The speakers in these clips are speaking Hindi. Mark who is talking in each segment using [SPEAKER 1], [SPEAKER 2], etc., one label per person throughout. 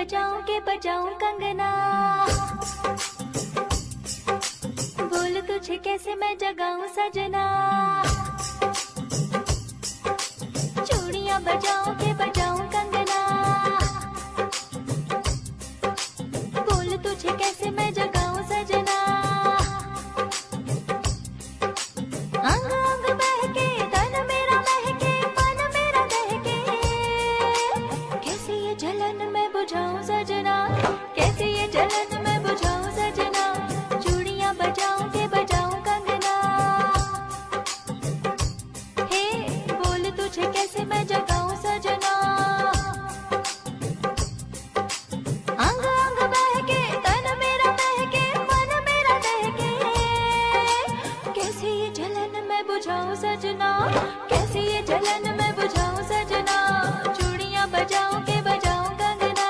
[SPEAKER 1] बजाऊं कंगना, बोल तुझे कैसे मैं जगाऊं सजना। चूड़ियां बजाऊं के बजाऊं कंगना, बोल तुझे कैसे मैं जगाऊं सजना। अंग अंग बहके तन मेरा महके मन मेरा दहके, कैसे ये जलन मैं बुझाऊं सजना, कैसे ये जलन मैं बुझाऊं सजना। चूड़ियां बजाऊं के बजाऊं कंगना, हे बोल तुझे कैसे मैं जगाऊं सजना। अंग अंग बहके तन मेरा महके मन मेरा दहके, कैसे ये जलन मैं बुझाऊं सजना, कैसे ये जलन मैं बुझाऊं सजना। चूड़ियां बजाऊं के बजाऊं कंगना,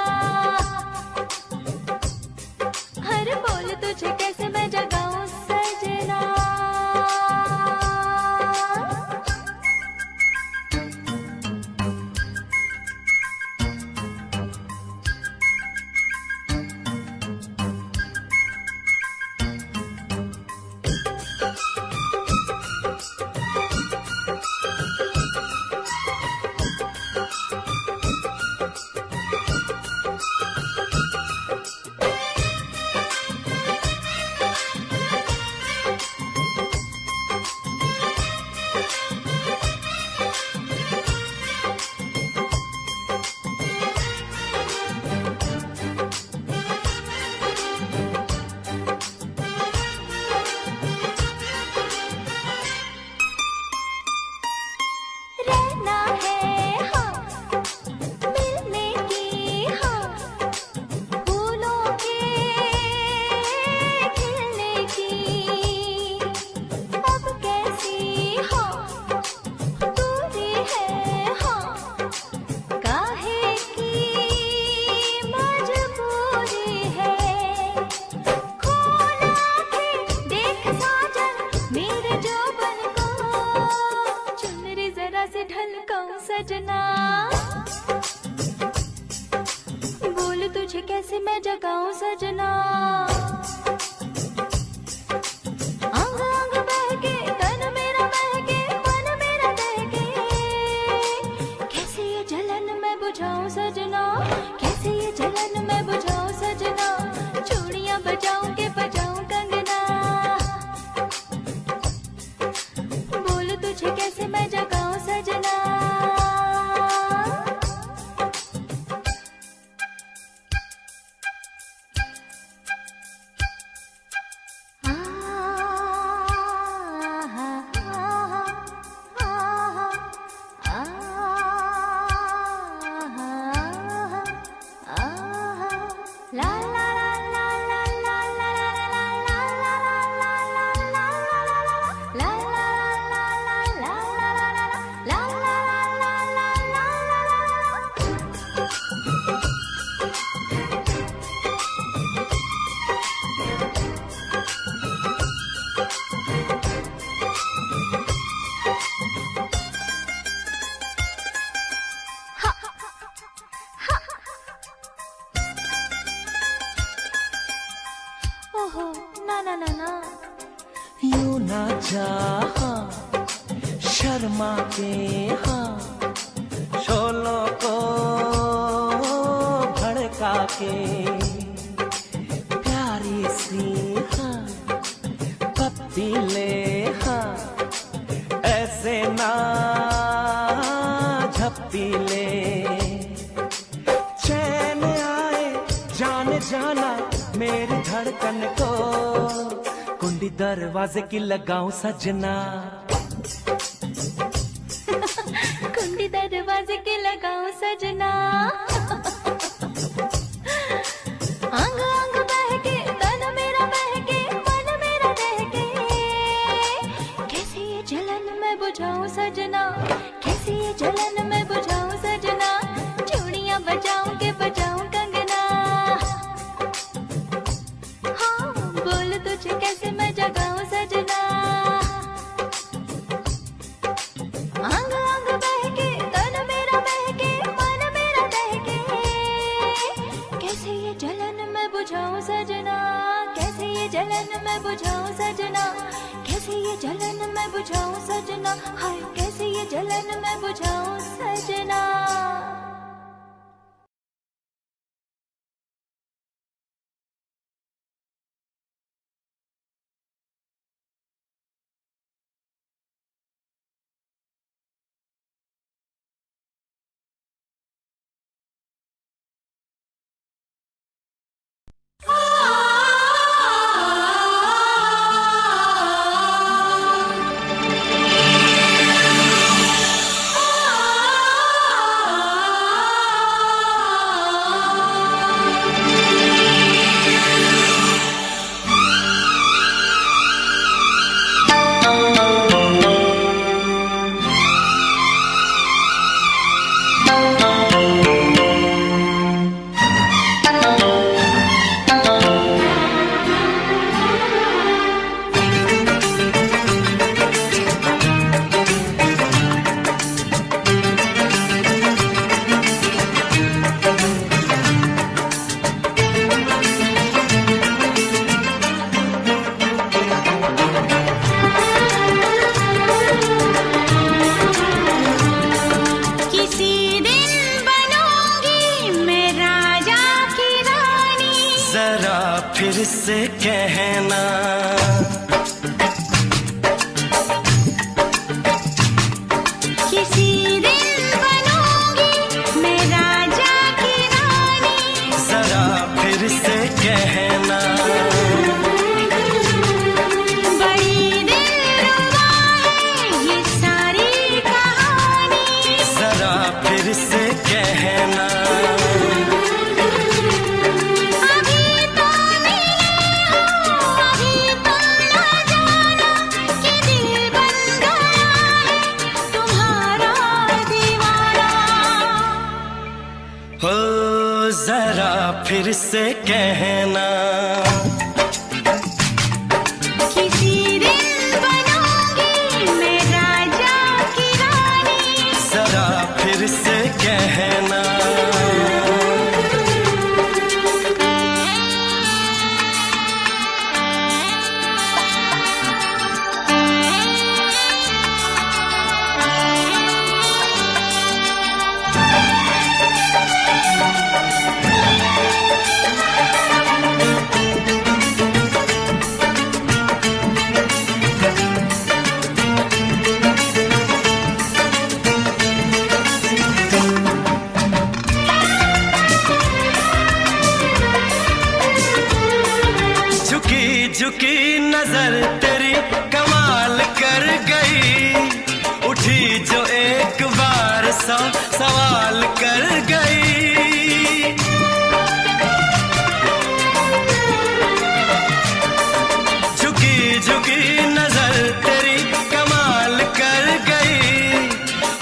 [SPEAKER 1] हर बोल तुझे कैसे मैं जगाऊं सजना। रहना है हाँ, मिलने की हाँ, फूलों के खिलने की। अब कैसी हाँ दूरी है हाँ, काहे की मजबूरी है। खोला के देख साजन मेरे जोबन को, चुनरी जरा से ढलकाऊं सजना। बोल तुझे कैसे मैं जगाऊं सजना। अंग अंग बहके तन मेरा महके मन मेरा दहके, कैसे ये जलन मैं बुझाऊं सजना, कैसे ये जलन मैं बुझाऊं सजना। चूड़ियां बजाऊं के बजाऊं कंगना, बोल तुझे कैसे मैं जगाऊं सजना। ला ला ला ला ला ला ला ला ला ओहो ना ना ना ना।
[SPEAKER 2] यूं ना चाहा शर्मा के हाँ, शोलों को भड़का के। प्यारी सी हाँ पप्पी ले हाँ, ऐसे ना झप्पी ले। चैन आए जान जाना मेरी धड़कन को, कुंडी दरवाजे की लगाऊं सजना।
[SPEAKER 1] कुंडी दरवाजे के लगाऊं सजना। अंग अंग बहके तन मेरा महके मन मेरा दहके, कैसे ये जलन मैं बुझाऊं सजना, कैसे ये जलन मैं बुझाऊं सजना। चूड़ियां बजाऊं के बजाऊं कंगना, हाँ बोल तुझे कैसे मैं जगाऊं सजना। अंग अंग बहके तन मेरा महके मन मेरा दहके, मैं बुझाऊं सजना, कैसे ये जलन मैं बुझाऊं सजना, कैसे ये जलन मैं बुझाऊं सजना, हाय कैसे ये जलन मैं बुझाऊं सजना।
[SPEAKER 2] फिर से कहना,
[SPEAKER 1] किसी दिन बनूंगी मैं राजा की रानी,
[SPEAKER 2] जरा फिर से कहना,
[SPEAKER 1] बड़ी दिलरुबा है ये सारी कहानी,
[SPEAKER 2] जरा फिर से कहना, जरा फिर से कहना,
[SPEAKER 1] किसी दिन बनूंगी मैं राजा की रानी,
[SPEAKER 2] जरा फिर से कहना, झुकी नजर तेरी कमाल कर गई, उठी जो एक बार सौ सवाल कर गई, झुकी झुकी नजर तेरी कमाल कर गई,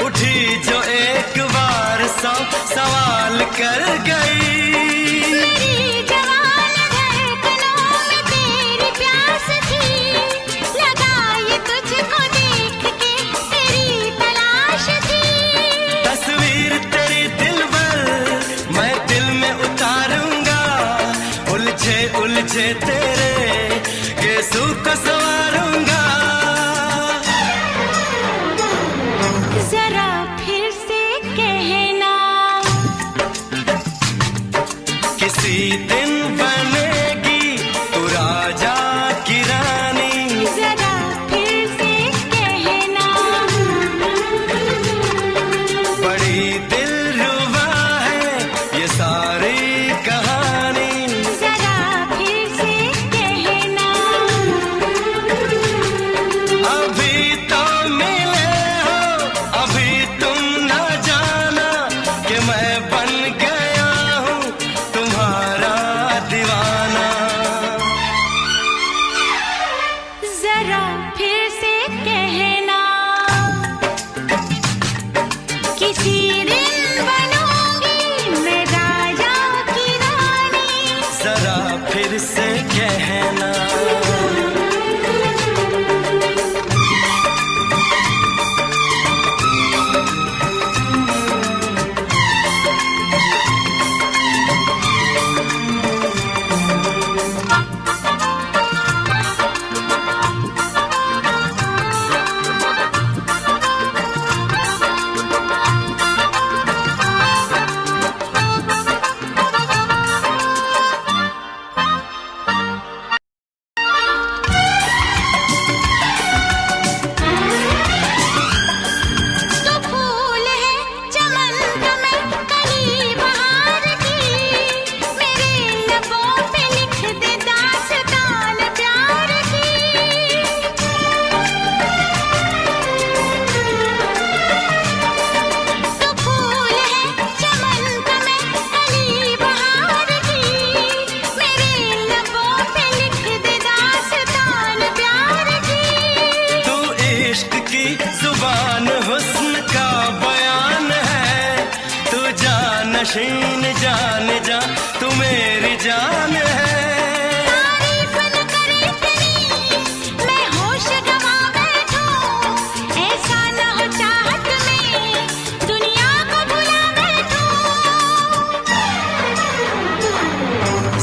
[SPEAKER 2] उठी जो एक बार सौ सवाल कर गई, उलझे तेरे केसू को संवारूंगा,
[SPEAKER 1] जरा फिर से कहना,
[SPEAKER 2] किसी दिन बनेगी तू राजा की रानी,
[SPEAKER 1] जरा फिर से कहना,
[SPEAKER 2] बड़ी दिलरुबा है ये सारी कहानी,
[SPEAKER 1] जरा फिर से कहना,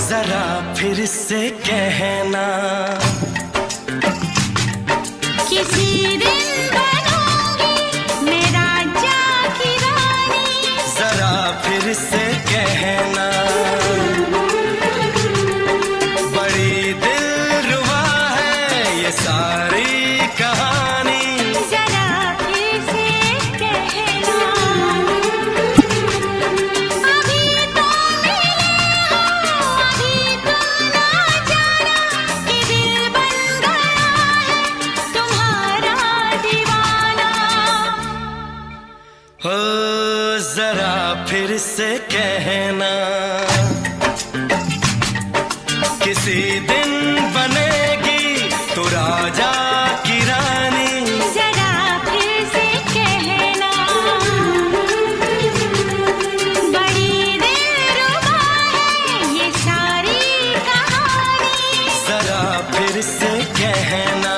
[SPEAKER 2] जरा फिर से कहना,
[SPEAKER 1] किसी दिन बनूंगी मैं राजा की रानी।
[SPEAKER 2] जरा फिर से कहना, बड़ी दिलरुबा है ये सारी कहानी।
[SPEAKER 1] जरा फिर से कहना, अभी तो मिले हो, अभी तुम ना जाना कि दिल बन गया है तुम्हारा दीवाना।
[SPEAKER 2] हो जरा फिर से कहना, किसी दिन बनेगी तू राजा की रानी।
[SPEAKER 1] जरा फिर से कहना, बड़ी दिलरुबा है ये सारी कहानी।
[SPEAKER 2] जरा फिर से कहना,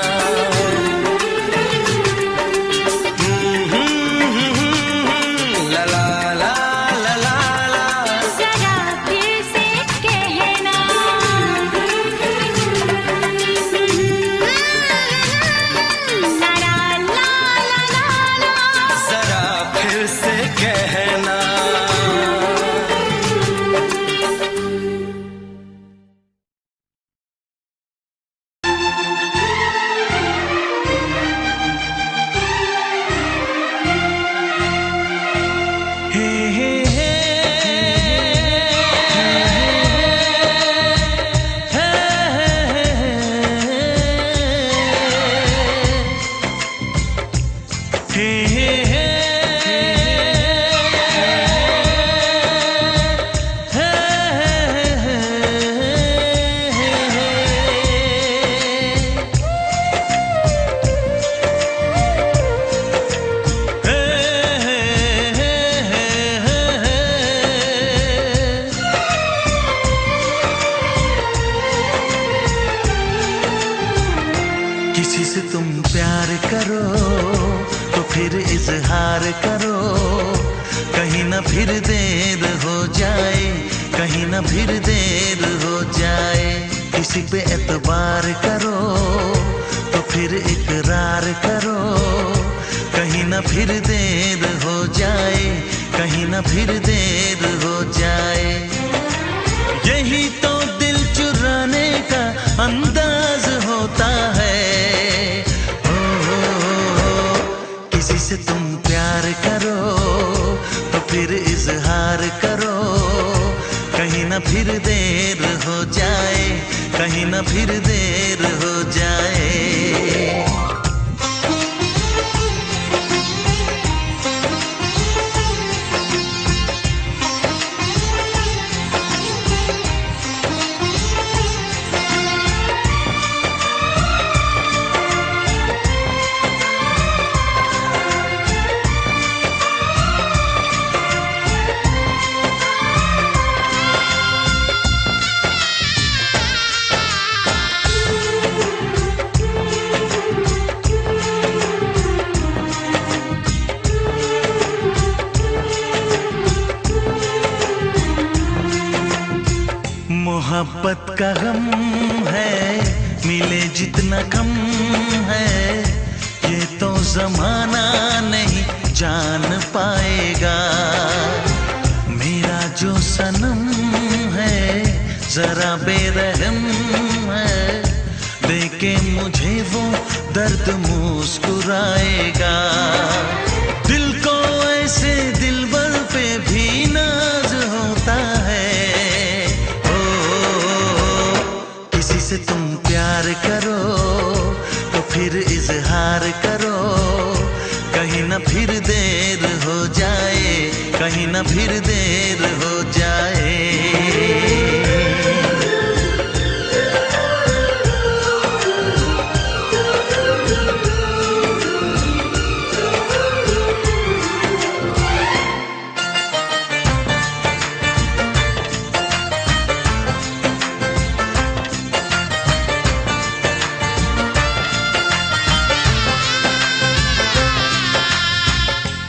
[SPEAKER 2] ला ला ला ला ला ला।
[SPEAKER 1] जरा फिर से कहना, ला ला ला ला ला।
[SPEAKER 2] जरा फिर से कहना, हे हे हे किसी से तुम प्यार करो तो फिर इजहार करो, कहीं ना फिर देर हो जाए, कहीं ना फिर देर हो जाए। किसी पे एतबार करो तो फिर इकरार करो, कहीं ना फिर देर हो जाए, कहीं ना फिर देर हो जाए। यही तो दिल चुराने का अंदाज होता है। किसी से तुम प्यार करो तो फिर इजहार करो, कहीं ना फिर देर हो जाए, कहीं ना फिर देर हो जाए। मोहब्बत का गम है मिले जितना कम है, ये तो जमाना नहीं जान पाएगा। मेरा जो सनम है जरा बेरहम है, देके मुझे वो दर्द मुस्कुराएगा। दिल को ऐसे दिलबर पे भी नाज होता है। किसी से तुम प्यार करो तो फिर इजहार करो, कहीं ना फिर देर हो जाए, कहीं ना फिर देर हो जाए।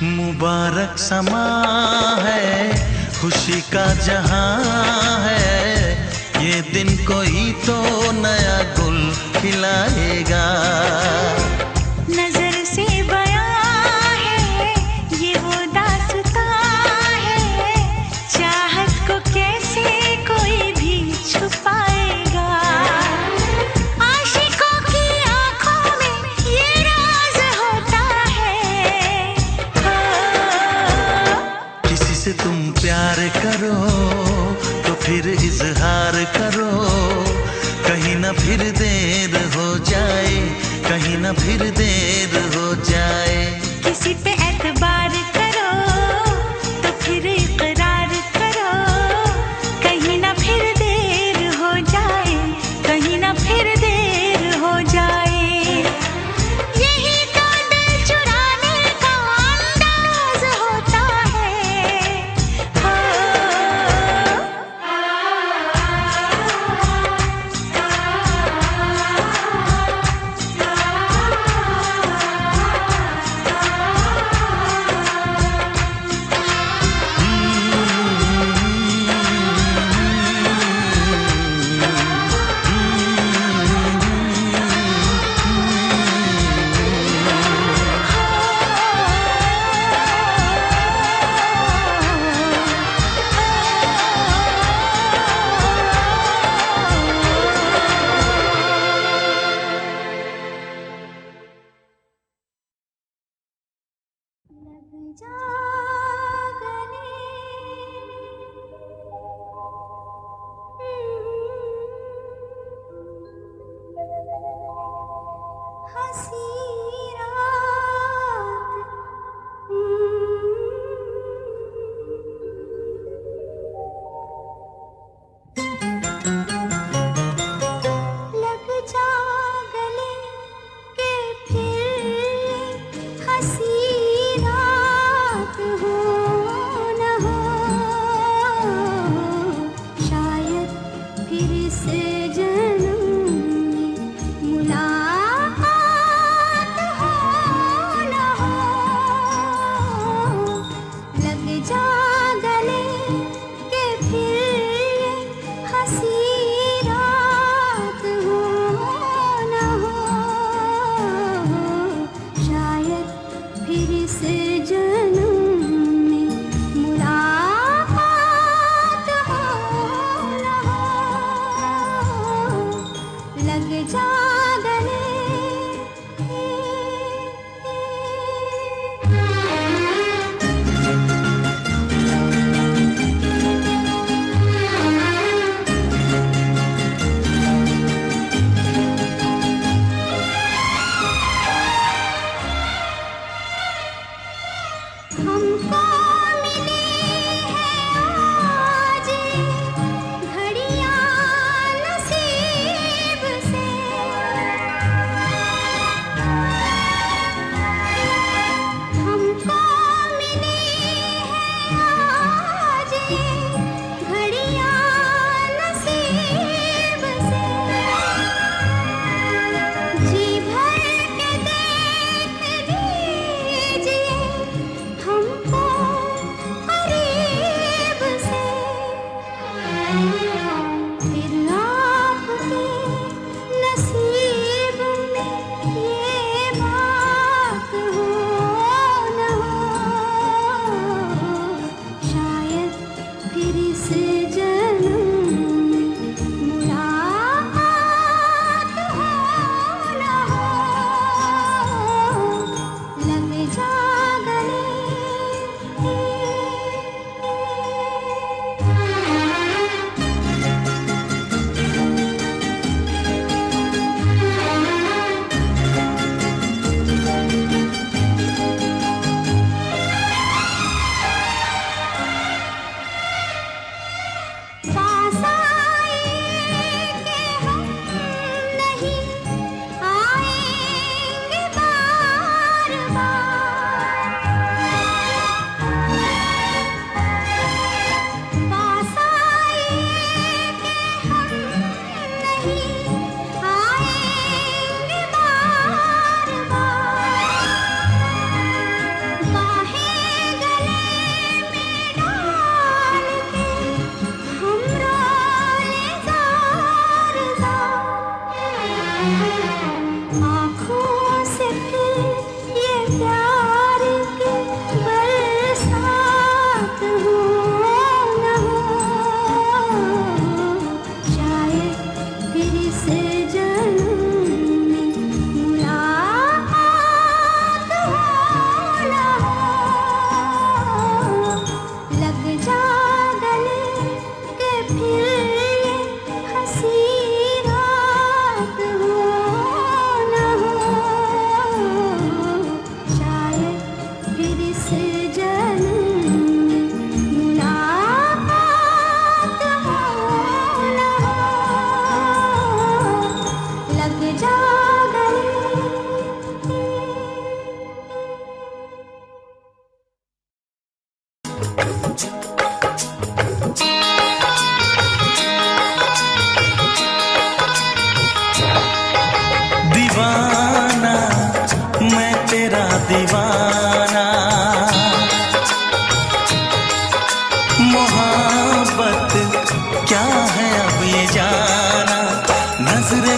[SPEAKER 2] मुबारक समा है, खुशी का जहां है, ये कोई तो नया गुल खिलाएगा।
[SPEAKER 1] नजर से बयां है ये वो दास्तां है, चाहत को कैसे कोई भी छुपाएगा। आशिकों की आंखों में ये राज होता है।
[SPEAKER 2] किसी से तुम प्यार करो तो फिर इजहार करो, कहीं ना फिर देर हो जाए, कहीं ना फिर देर हो जाए।
[SPEAKER 1] किसी पे एतबार करो तो फिर इकरार करो, कहीं ना फिर देर हो जाए, कहीं ना फिर देर हो जाए। यही तो दिल चुराने का अंदाज होता है। हो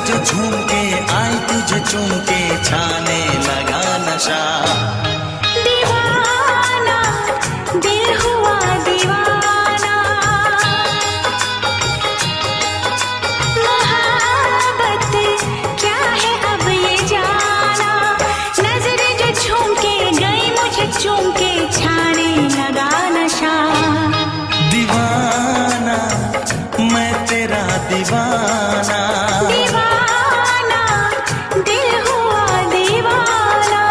[SPEAKER 2] जो झूम के आई तुझे चूम के छाने लगा नशा।
[SPEAKER 1] दीवाना दिल हुआ दीवाना, मोहब्बत क्या है अब ये जाना। नजर जो झूम के गई मुझे चूम के छाने लगा नशा।
[SPEAKER 2] दीवाना मैं तेरा दीवाना,
[SPEAKER 1] दीवाना दिल हुआ दीवाना।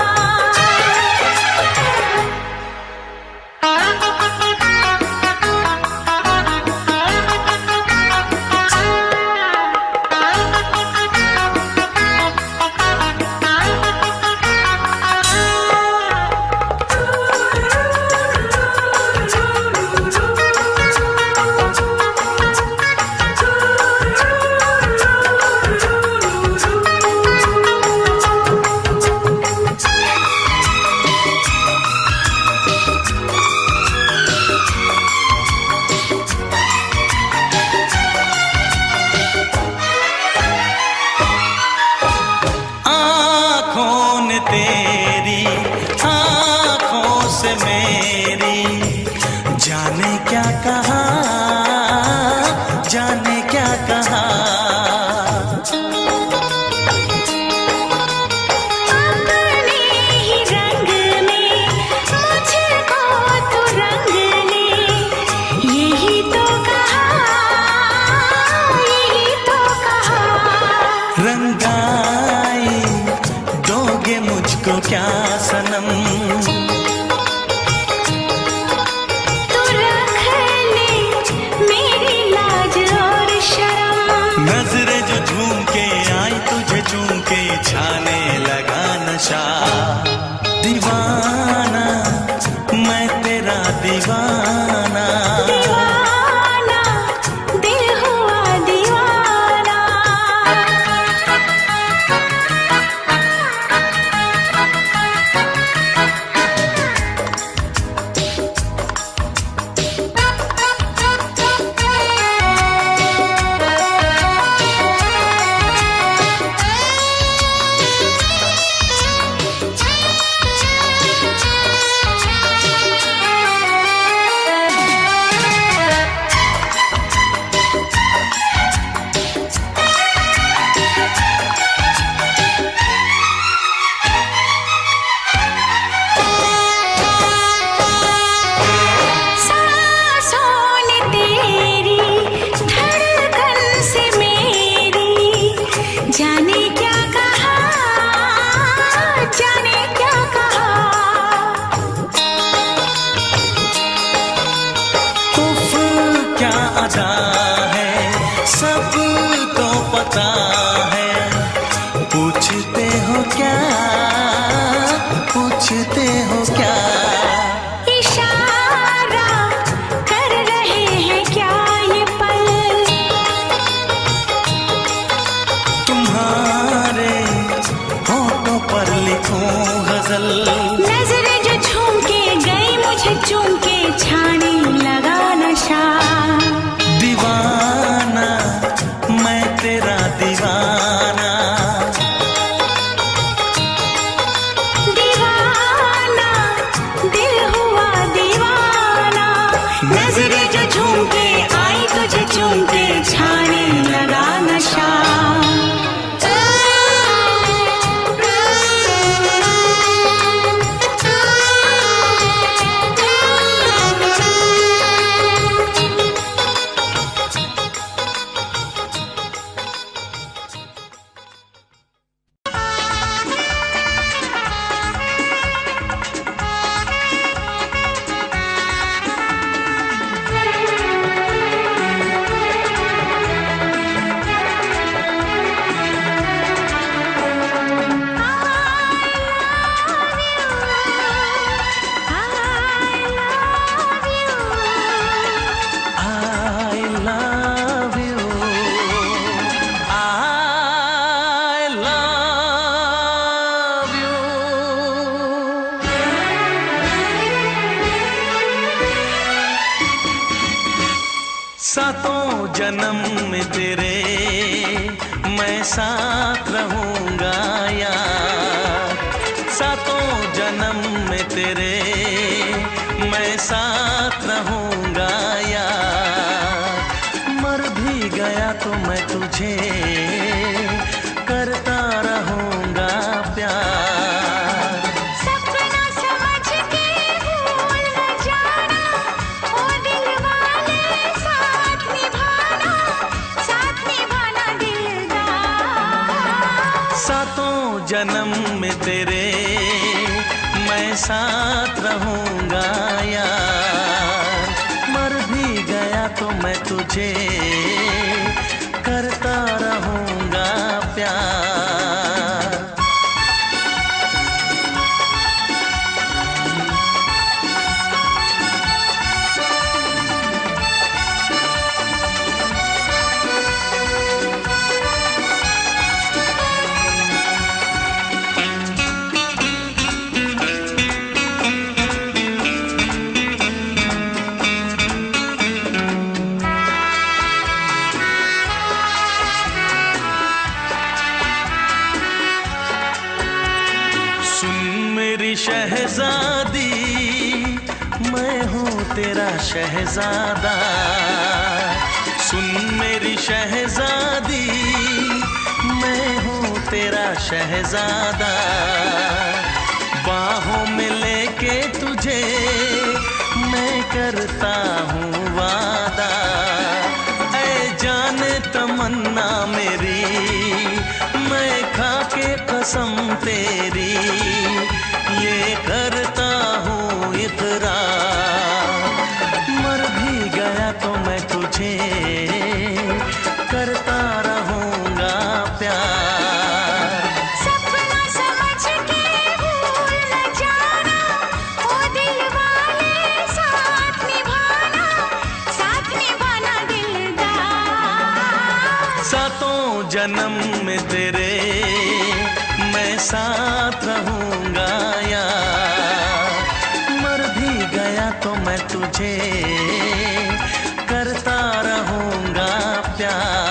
[SPEAKER 2] तेरी आँखों से मेरी जाने क्या कहा, जाने क्या कहा।
[SPEAKER 1] अपने ही रंग में मुझको तो रंग ले, यही तो कहा, यही तो कहा।
[SPEAKER 2] रंगाई दोगे मुझको क्या सनम,
[SPEAKER 1] तू रख ले मेरी लाज और शर्म।
[SPEAKER 2] नजरें जो झूम के आई तुझे चूम के छाने लगा नशा। दीवाना मैं तेरा दीवाना,
[SPEAKER 1] दीवाना दिल हुआ दीवाना। जाने क्या कहा, जाने क्या कहा।
[SPEAKER 2] उफ क्या अदा है सब तो पता है, पूछते हो क्या, पूछते हो क्या।
[SPEAKER 1] इशारा कर रहे हैं क्या ये पल,
[SPEAKER 2] तुम्हारे होठों पर लिखूं गजल।
[SPEAKER 1] नजरें जो झूम के गई मुझे चूम के छाने लगा नशा।
[SPEAKER 2] दीवाना मैं तेरा दीवाना,
[SPEAKER 1] दीवाना दिल हुआ दीवाना। नजरें जो झूम के आई तुझे चूम के छाने लगा नशा।
[SPEAKER 2] सातों जन्म में तेरे मैं साथ रहूंगा यार। सातों जन्म में तेरे मैं साथ रहूंगा यार। मर भी गया तो मैं तुझे करता रहूंगा प्यार।
[SPEAKER 1] सपना समझ के भूल न जाना, ओ दिल वाले साथ निभाना दिलदार।
[SPEAKER 2] सातों जन्म में तेरे मैं साथ रहूंगा यार। मर भी गया तो मैं तुझे करता रहूंगा प्यार। शहजादी मैं हूँ तेरा शहजादा। सुन मेरी शहजादी मैं हूँ तेरा शहजादा। बाहों में लेके तुझे मैं करता हूँ वादा। ऐ जाने तमन्ना मेरी मैं खा के कसम तेरी ये करता हूँ इकरार। मर भी गया तो मैं तुझे करता रहूंगा प्यार।
[SPEAKER 1] सपना समझ के भूल न जाना, ओ दिल वाले साथ निभाना दिलदार।
[SPEAKER 2] सातों जन्म में तेरे मैं साथ रहूंगा यार। मर भी गया तो मैं तुझे करता रहूंगा प्यार।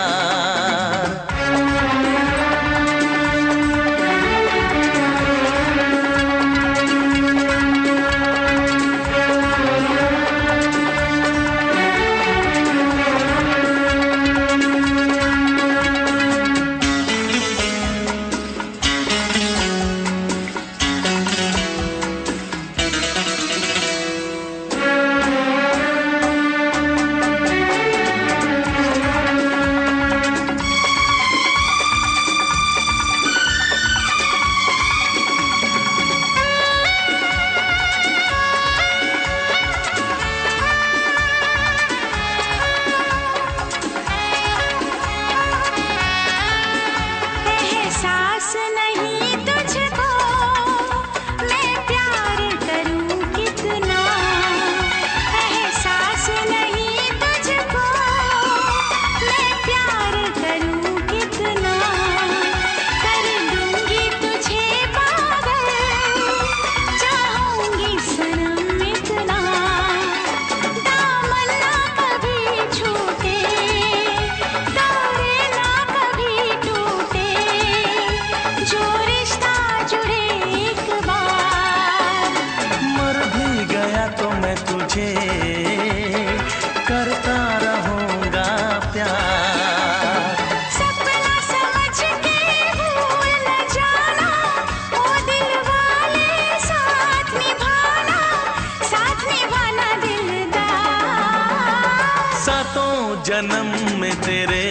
[SPEAKER 2] जन्म में तेरे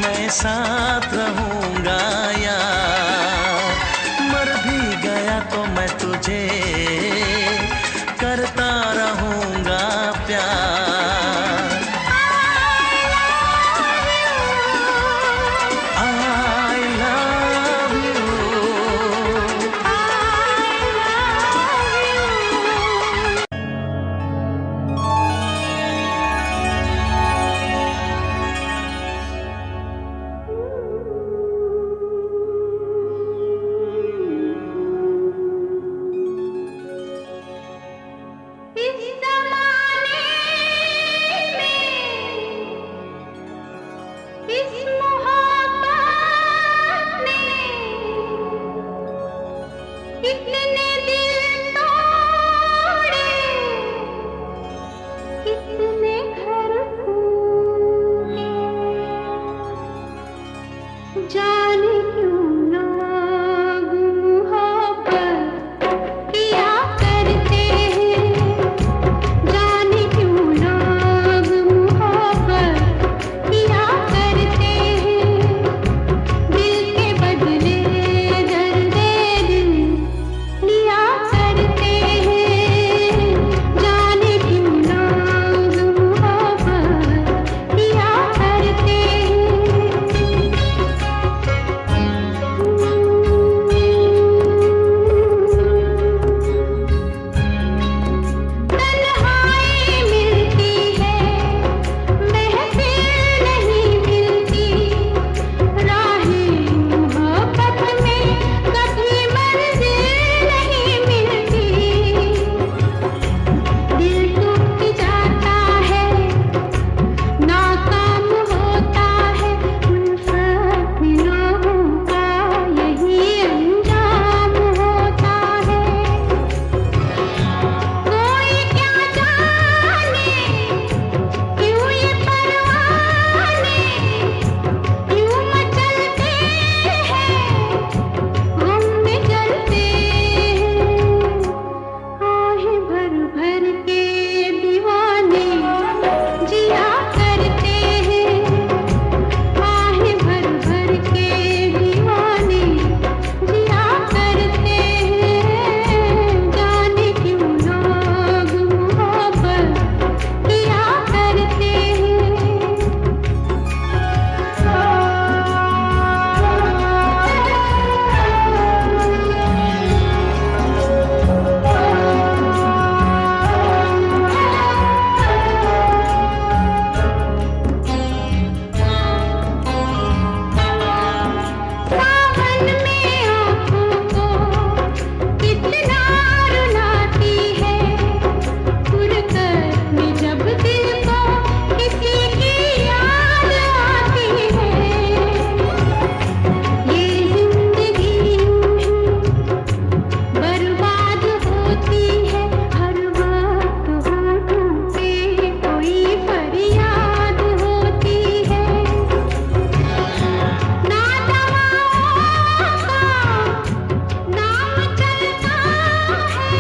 [SPEAKER 2] मैं साथ रहूंगा यार। मर भी गया तो मैं तुझे करता रहूंगा प्यार। I love you।
[SPEAKER 1] जाने क्यों लोग मोहब्बत किया करते हैं, जाने क्यों लोग मोहब्बत किया करते हैं, दिल के बदले दर्द दिल लिया करते हैं, जाने क्यों लोग मोहब्बत किया करते हैं। तन्हाई मिलती है, महफिल नहीं मिलती, राहें मोहब्बत में कभी मंजिल नहीं मिलती, दिल टूट जाता है, नाकाम होता है, उल्फत में लोगों का यही अंजाम होता है। कोई क्या जाने क्यों ये परवाने क्यों मचलते हैं, गम में जलते हैं, आहे भर भर के दीवाने जिया करते हैं, आहे भर भर के दीवाने जिया करते हैं, जाने क्यों लोग मोहब्बत किया करते सावन में आँखों को कितना रुलाती है, फुरकत में जब दिल को किसी की याद आती है, ये जिंदगी यूं ही बर्बाद होती है, हर वक्त होठों पे कोई फरियाद होती है, ना दवाओं का नाम चलता है,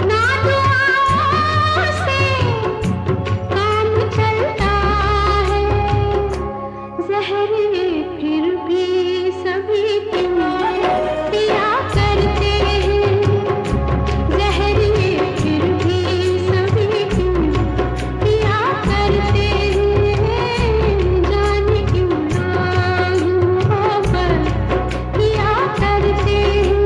[SPEAKER 1] ना दुआओं से काम चलता है, ज़हर ये फिर भी सभी क्यों पिया करते हैं, ज़हर ये फिर भी सभी क्यों पिया करते हैं, जाने क्यों लोग मोहब्बत किया करते हैं।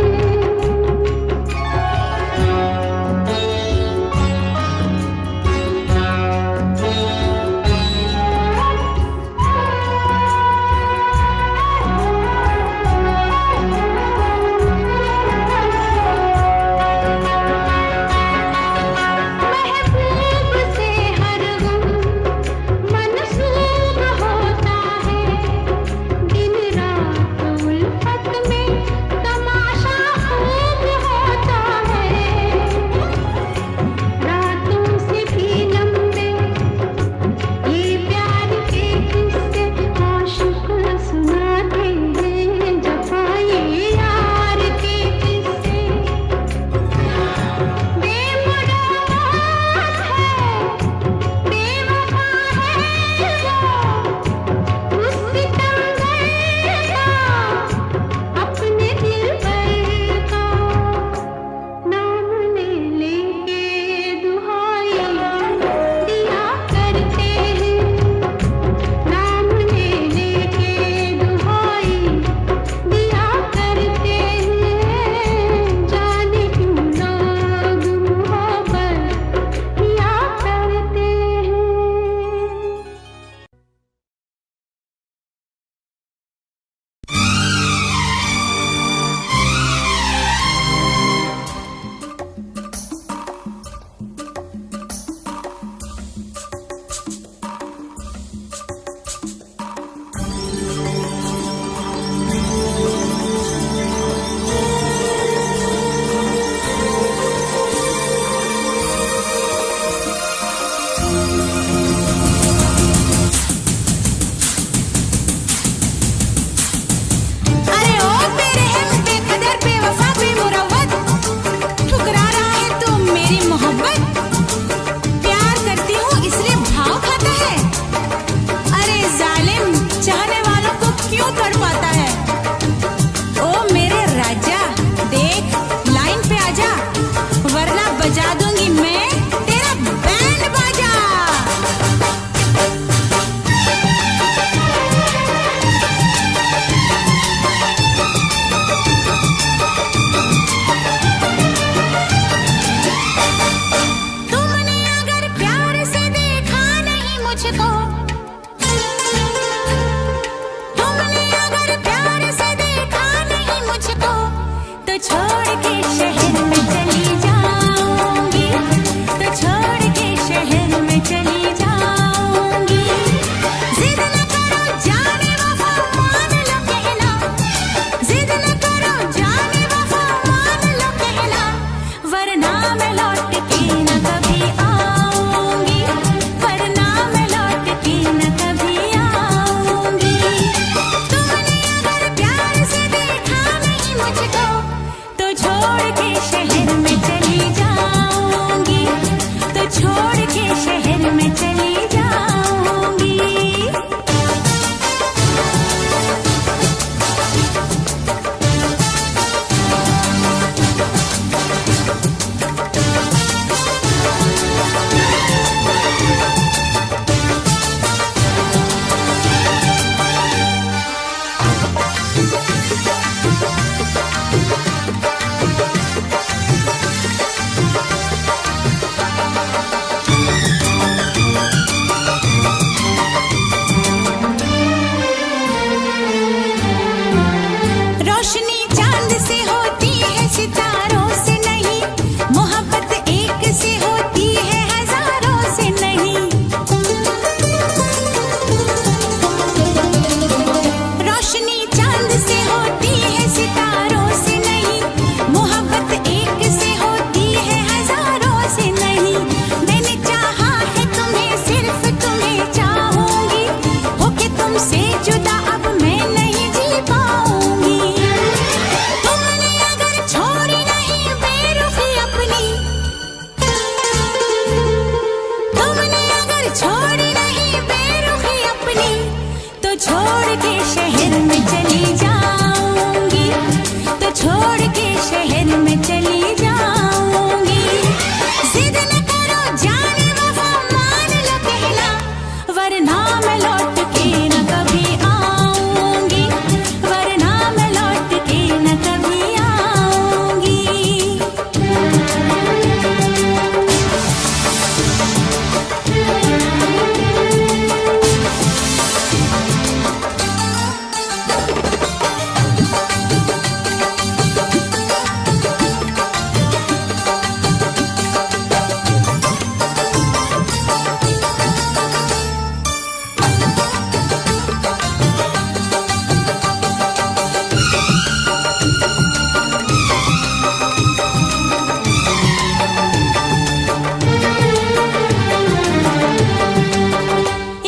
[SPEAKER 1] छोड़ के शहर में चली जाऊंगी, तो छोड़ के शहर में चली जाऊंगी। जिद न करो जाने वफा मान लो कहना, जिद न करो जाने वफा मान लो कहना, वरना मैं लौट के न कभी आऊंगी, वरना मैं लौट के न कभी आऊंगी। तुमने अगर प्यार से देखा नहीं मुझको, तो छोड़ के शहर में चली जाऊंगी, तो छोड़ के शहर में चली जाऊंगी। रोशनी चांद से होती है सितारों से नहीं, मोहब्बत एक से होती है हजारों से नहीं। रोशनी चांद से होती है सितारों से नहीं, मोहब्बत एक से होती है हजारों से नहीं। मैंने चाहा है तुम्हें, सिर्फ तुम्हें चाहूंगी, होके तुमसे जुदा अब मैं नहीं जी पाऊंगी। तुमने अगर छोड़ी नहीं बेरुखी अपनी, तुमने अगर छोड़ी नहीं बेरुखी अपनी, तो छोड़ के शहर में चली जाऊंगी, तो छोड़ के शहर में चली जाऊंगी। जिद न करो जाने वफा मान लो कहना, वरना मैं लौट के न कभी आऊंगी, वरना मैं लौट के न कभी आऊंगी।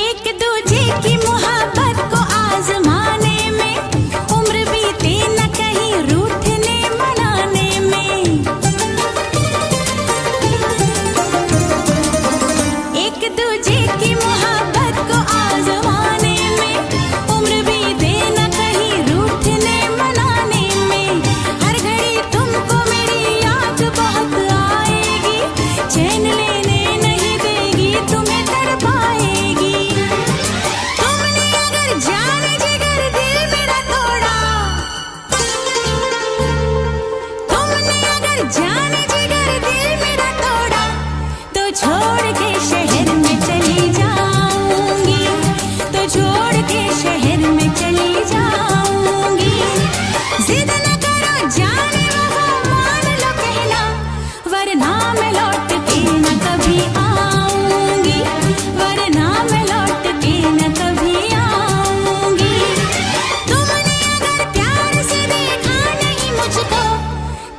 [SPEAKER 1] एक दूजे की मोहब्बत को आजमाने में, उम्र बीते न कहीं रूठने मनाने में। एक दूजे की मोहब्बत को आजमाने में, उम्र बीते न कहीं रूठने मनाने में। हर घड़ी तुमको मेरी याद बहुत आएगी, चैन लेने नहीं देगी, तुम्हें तड़पाएगी। तुमने अगर जान जिगर दिल मेरा तोड़ा, तुमने अगर जान जिगर दिल मेरा तोड़ा, तो छोड़ के शहर में चली जाऊंगी, तो छोड़ के शहर में चली जाऊंगी। जिद न करो जाने वफा मान लो कहना, वरना मैं लौट के न कभी आऊंगी, वरना मैं लौट के न कभी आऊंगी। तुमने अगर प्यार से देखा नहीं मुझको,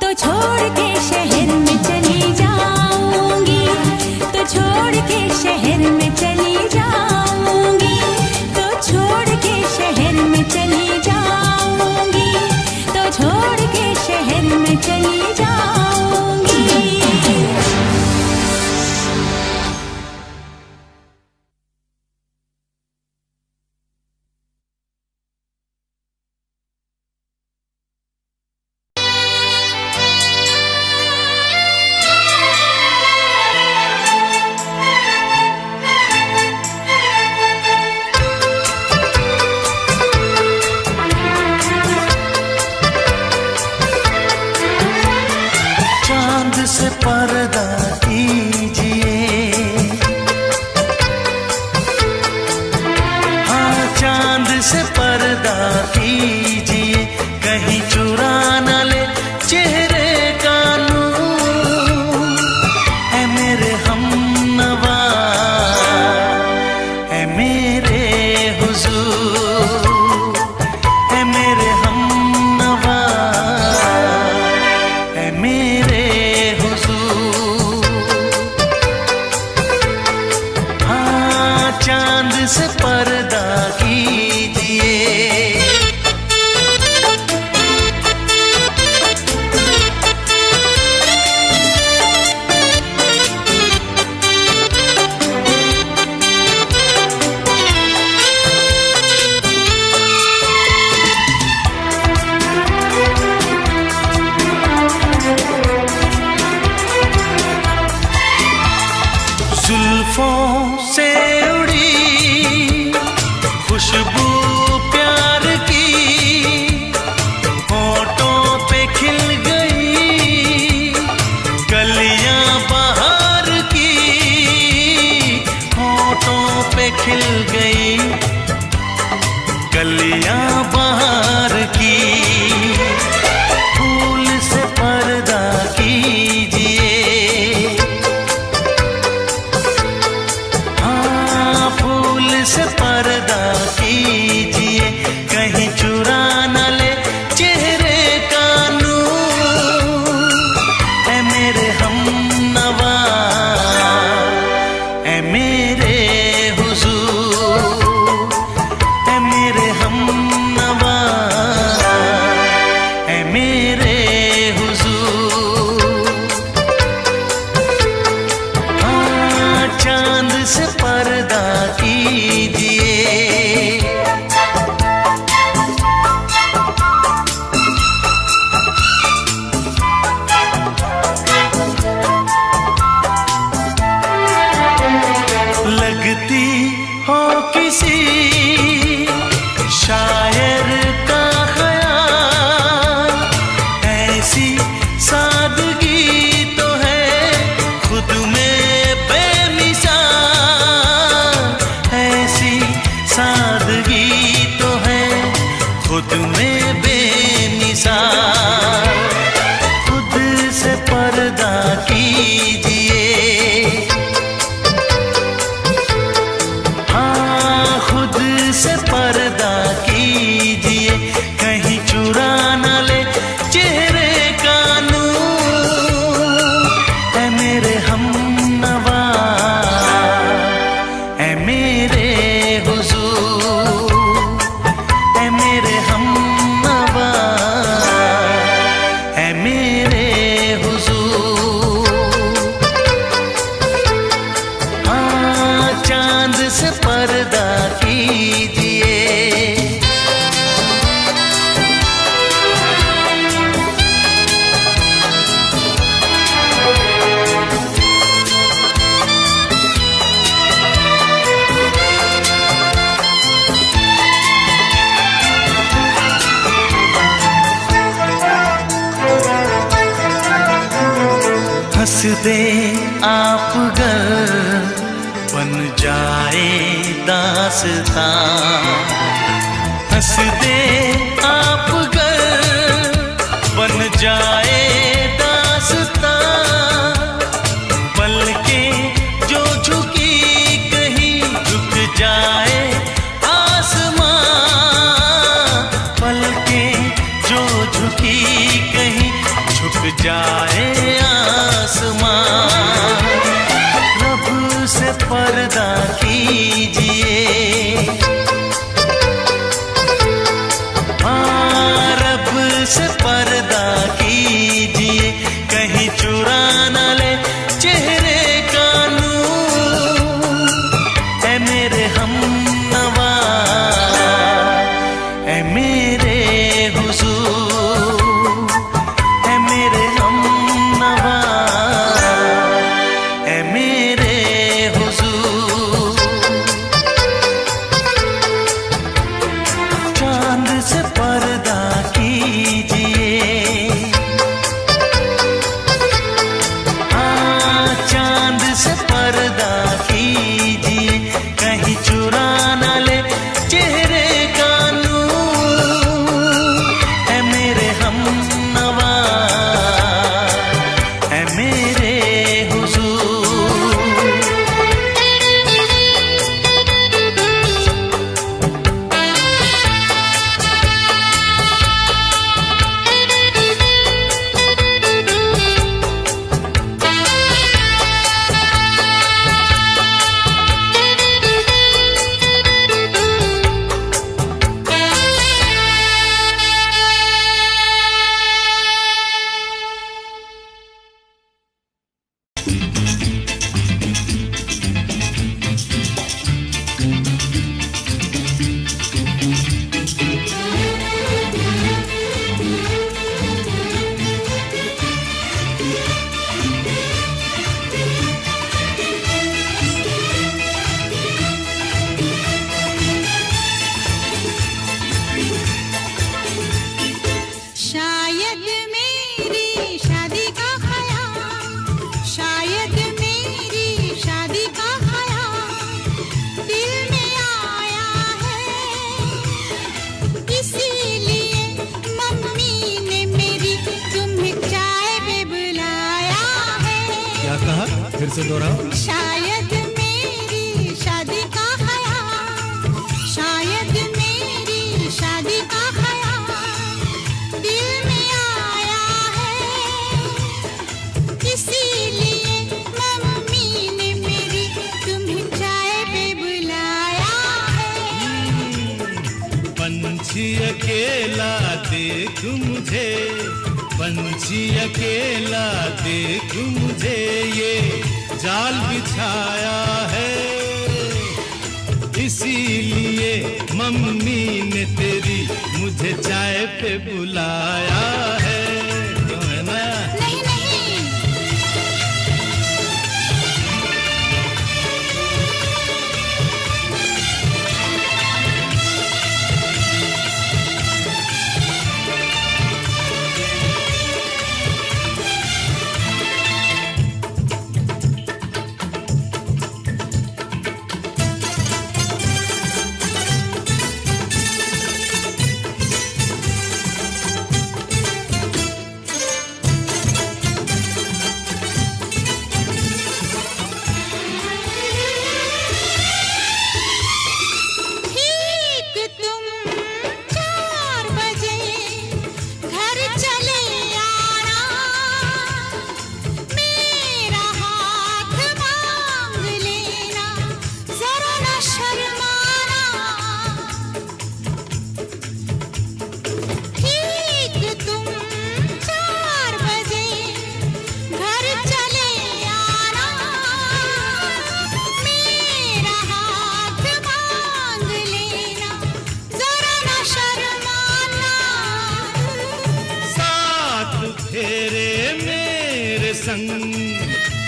[SPEAKER 1] तो छोड़ के शहर में चली जाऊंगी, तो छोड़ के शहर में चली जाऊंगी, तो छोड़ के शहर में चली जाऊंगी, तो छोड़ के शहर में चली जाऊंगी।
[SPEAKER 2] चांद से पर्दा कीजिए, हाँ चांद से पर्दा कीजिए, कहीं चुरा न ले चेहरा कलियां बहार की, फूल से पर्दा कीजिए। हाँ, फूल से पर्दा कीजिए, कहीं चुरा न ले चेहरे का नूर। ऐ मेरे हमनवा, ऐ मेरे हुजूर, ऐ मेरे हमनवा, ऐ मेरे हुजूर। हाँ, चांद से पर्दा कीजिए। लगती हो किसी शायर का ख़याल, ऐसी सादगी तो है खुद में बेमिसाल। ऐसी सादगी तो है खुद में बेमिसाल। खुद से पर्दा कीजिए। खुद से पर्दा कीजिए, कहीं चुरा न ले चेहरे का नूर। ऐ मेरे हमनवा, ऐ मेरे हुजूर, ऐ मेरे हमनवा, ऐ मेरे हुजूर। हाँ, चांद से पर्दा कीजिए। हंस दे आप गर बन जाए दास्तां। हंस दे आप गर बन जाए दास्तां। पलकें जो झुकी कहीं झुक जाए आसमां। पलकें जो झुकी कहीं झुक जाए आसमां। रब से पर्दा कीजिए। हाँ, रब से पर्दा कीजिए, कहीं चुरा न ले चेहरे का नूर। ऐ मेरे हमनवा, ऐ मेरे हुजूर, ऐ मेरे हमनवा, ऐ मेरे हुजूर। चांद से पर्दा कीजिए। हाँ, चांद से पर्दा कीजिए, कहीं चुरा न ले चेहरे का नूर।
[SPEAKER 3] से दोहराओ।
[SPEAKER 1] शायद मेरी शादी का ख्याल, शायद मेरी शादी का ख्याल दिल में आया है, इसीलिए मम्मी ने मेरी तुम्हें चाय पे बुलाया है।
[SPEAKER 2] पंछी अकेला देख मुझे, पंछी अकेला देख मुझे, ये जाल बिछाया है, इसीलिए मम्मी ने तेरी मुझे चाय पे बुलाया है। क्यों है ना?
[SPEAKER 1] नहीं नहीं,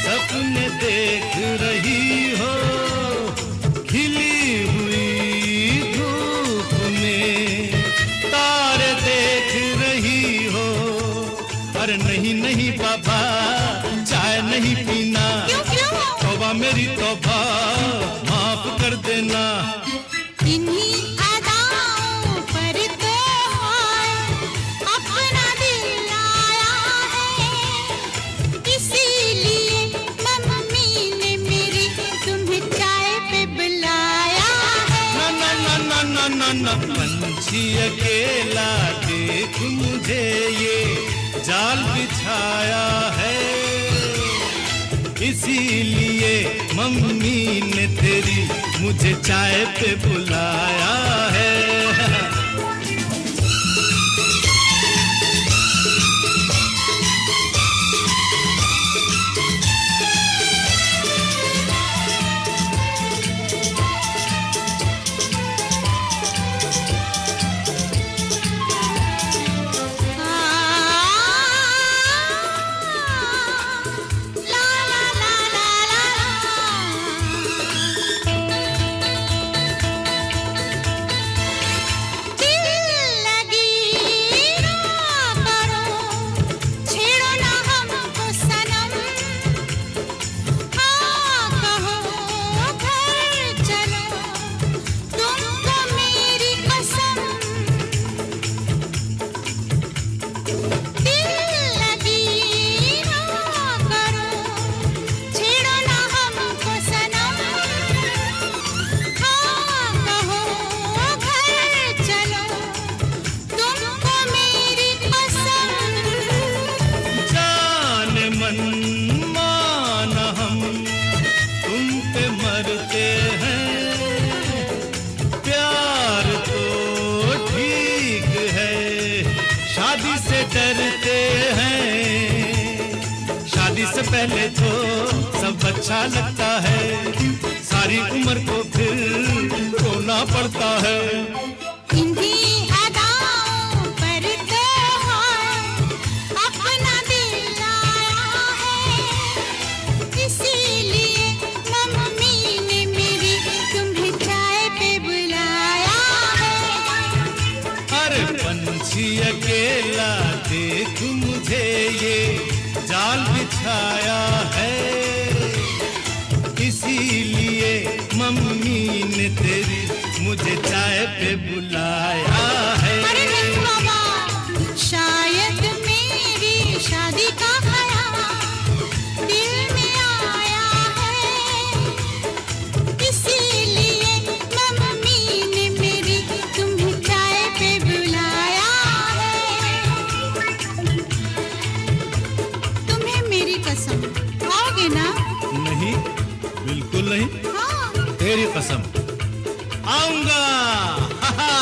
[SPEAKER 2] सपने देख रही हो, खिली हुई धूप में तारे देख रही हो। अरे नहीं नहीं बाबा, चाय नहीं पीना।
[SPEAKER 1] क्यों क्यों?
[SPEAKER 2] तौबा मेरी तौबा, माफ कर देना।
[SPEAKER 1] इन्हीं अदाओं पर तो अपना दिल आया है, इसीलिए मम्मी ने मेरी तुम्हें चाय पे बुलाया है।
[SPEAKER 2] ना ना ना ना ना ना, पंछी अकेला देख मुझे, ये जाल बिछाया है, इसीलिए मम्मी ने तेरी मुझे चाय पे बुलाया है। डरते हैं, शादी से पहले तो सब अच्छा लगता है, सारी उम्र को फिर रोना पड़ता है।
[SPEAKER 1] इन्हीं अदाओं पर तो अपना दिल आया है, इसीलिए मम्मी ने मेरी तुम्हें चाय पे बुलाया है।
[SPEAKER 2] अरे पंछी अकेला देख मुझे, ये जाल बिछाया है, इसीलिए मम्मी ने तेरी मुझे चाय पे बुलाया है।
[SPEAKER 1] अरे नहीं बाबा, शायद मेरी शादी का ख्याल दिल में आया
[SPEAKER 3] कसम, आऊंगा। हा हा।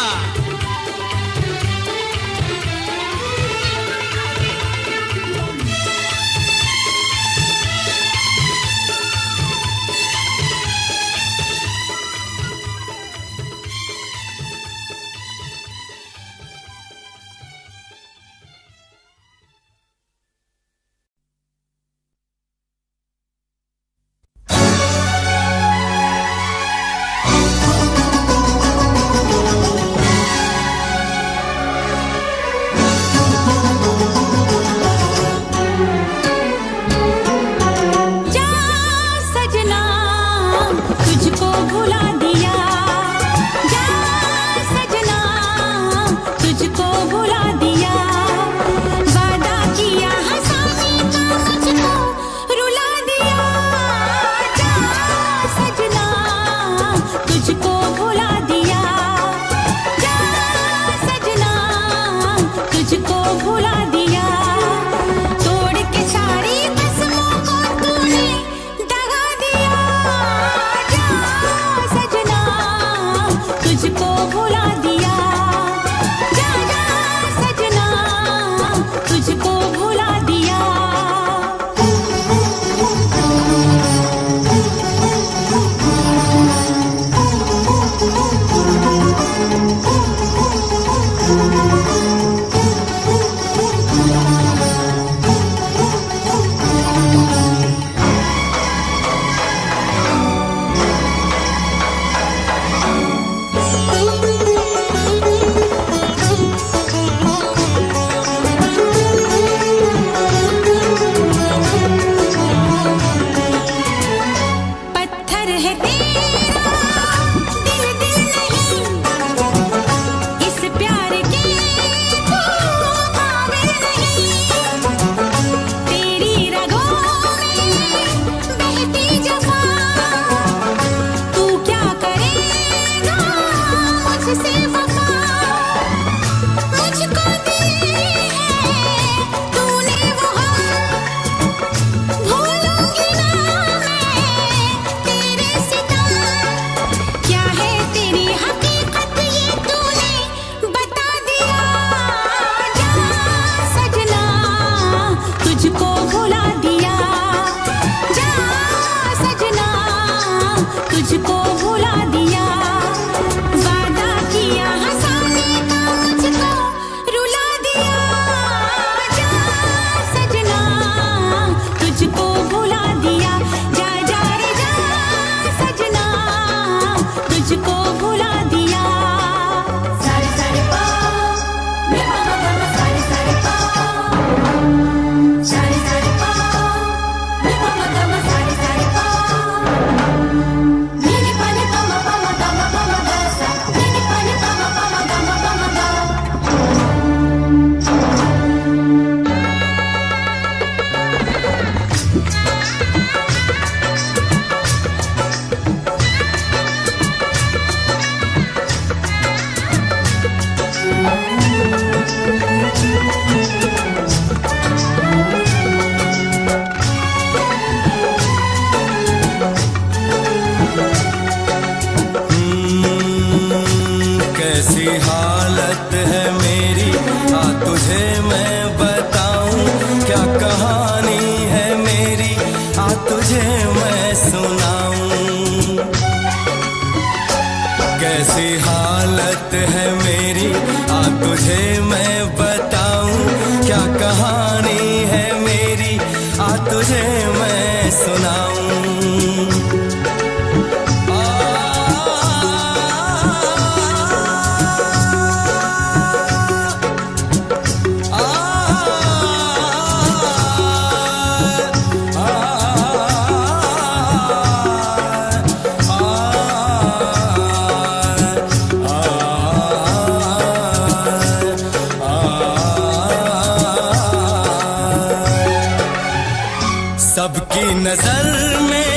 [SPEAKER 4] सबकी नजर में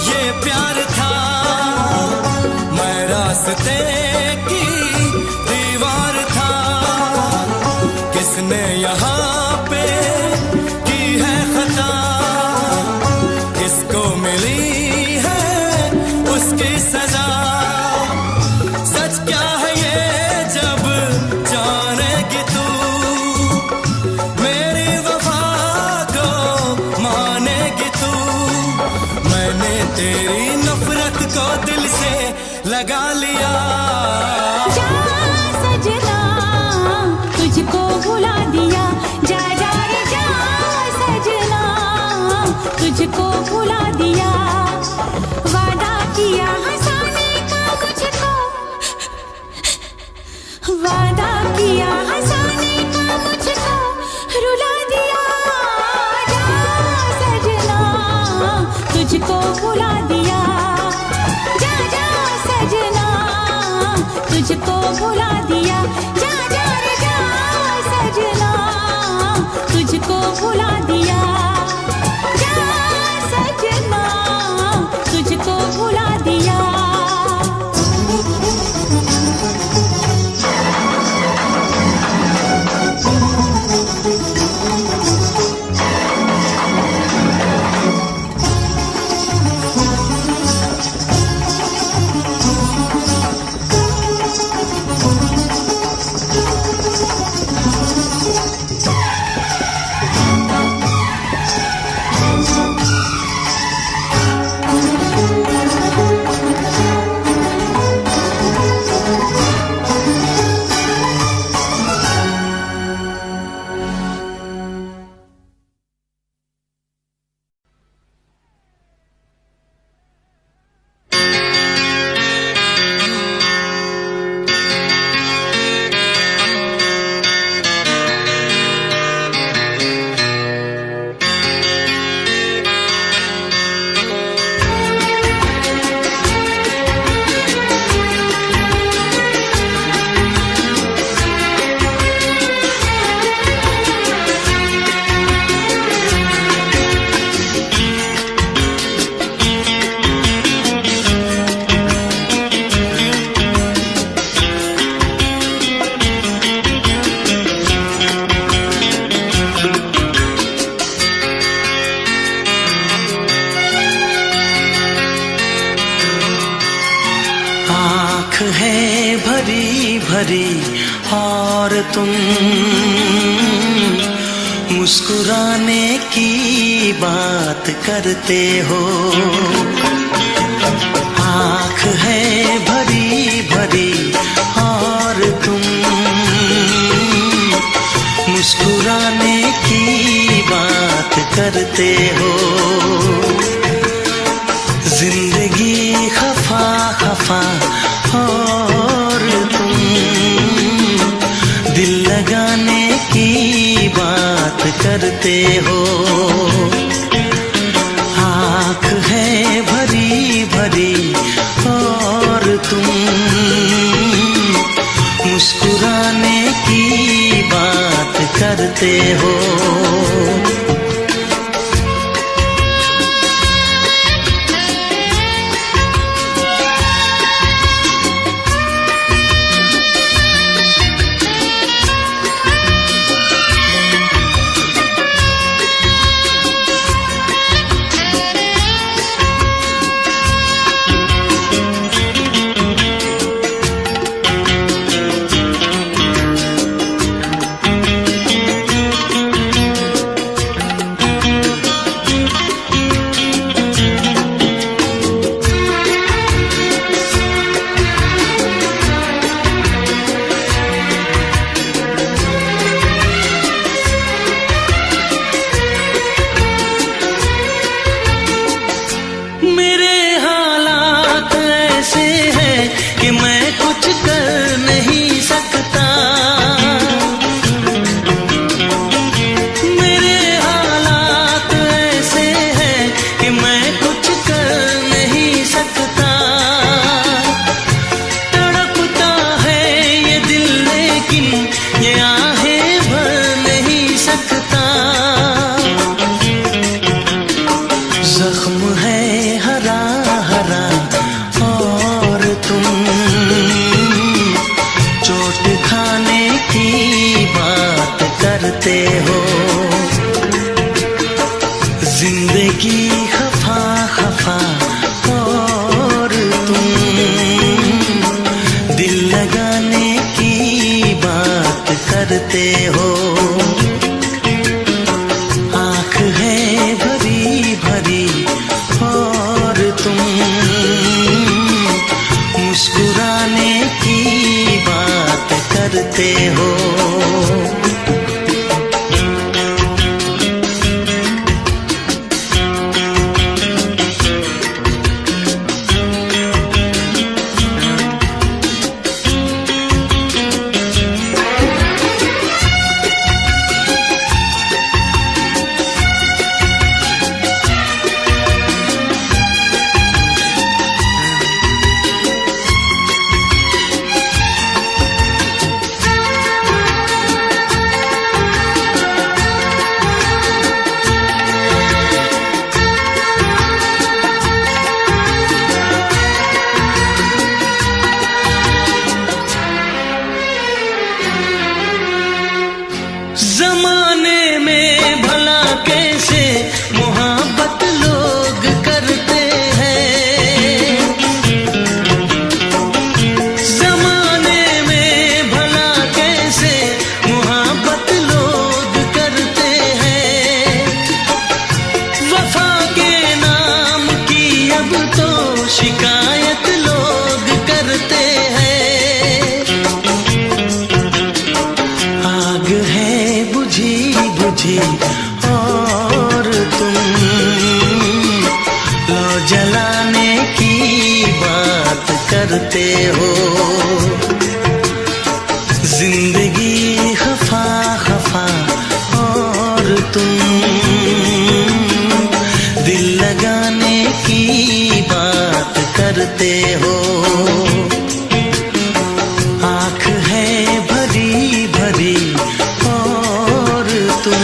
[SPEAKER 4] ये प्यार था, मैं रास्ते की दीवार था। किसने यहाँ पे की है खता, किसको मिली है उसकी सजा।
[SPEAKER 2] भरी और तुम मुस्कुराने की बात करते हो। आँख है भरी भरी और तुम मुस्कुराने की बात करते हो। जिंदगी खफा खफा और तुम दिल लगाने की बात करते हो। आँख है भरी भरी और तुम मुस्कुराने की बात करते हो। कि मैं कुछ कर नहीं सकता। मेरे हालात ऐसे हैं कि मैं कुछ कर नहीं सकता। तड़पता है ये दिल लेकिन ये आहें भर नहीं सकता। जख्म है हरा हरा और तुम चोट खाने की बात करते हो। जिंदगी खफा खफा और तुम दिल लगाने की बात करते हो। आँख है भरी भरी और तुम मुस्कुराने की बात करते हो। जमाने में भला कैसे मोहब्बत लोग करते हैं। जमाने में भला कैसे मोहब्बत लोग करते हैं। वफा के नाम की अब तो शिकायत लोग करते हैं। आग है बुझी बुझी और तुम लो जलाने की बात करते हो। जिंदगी खफा खफा और तुम दिल लगाने की बात करते हो। आँख है भरी भरी और तुम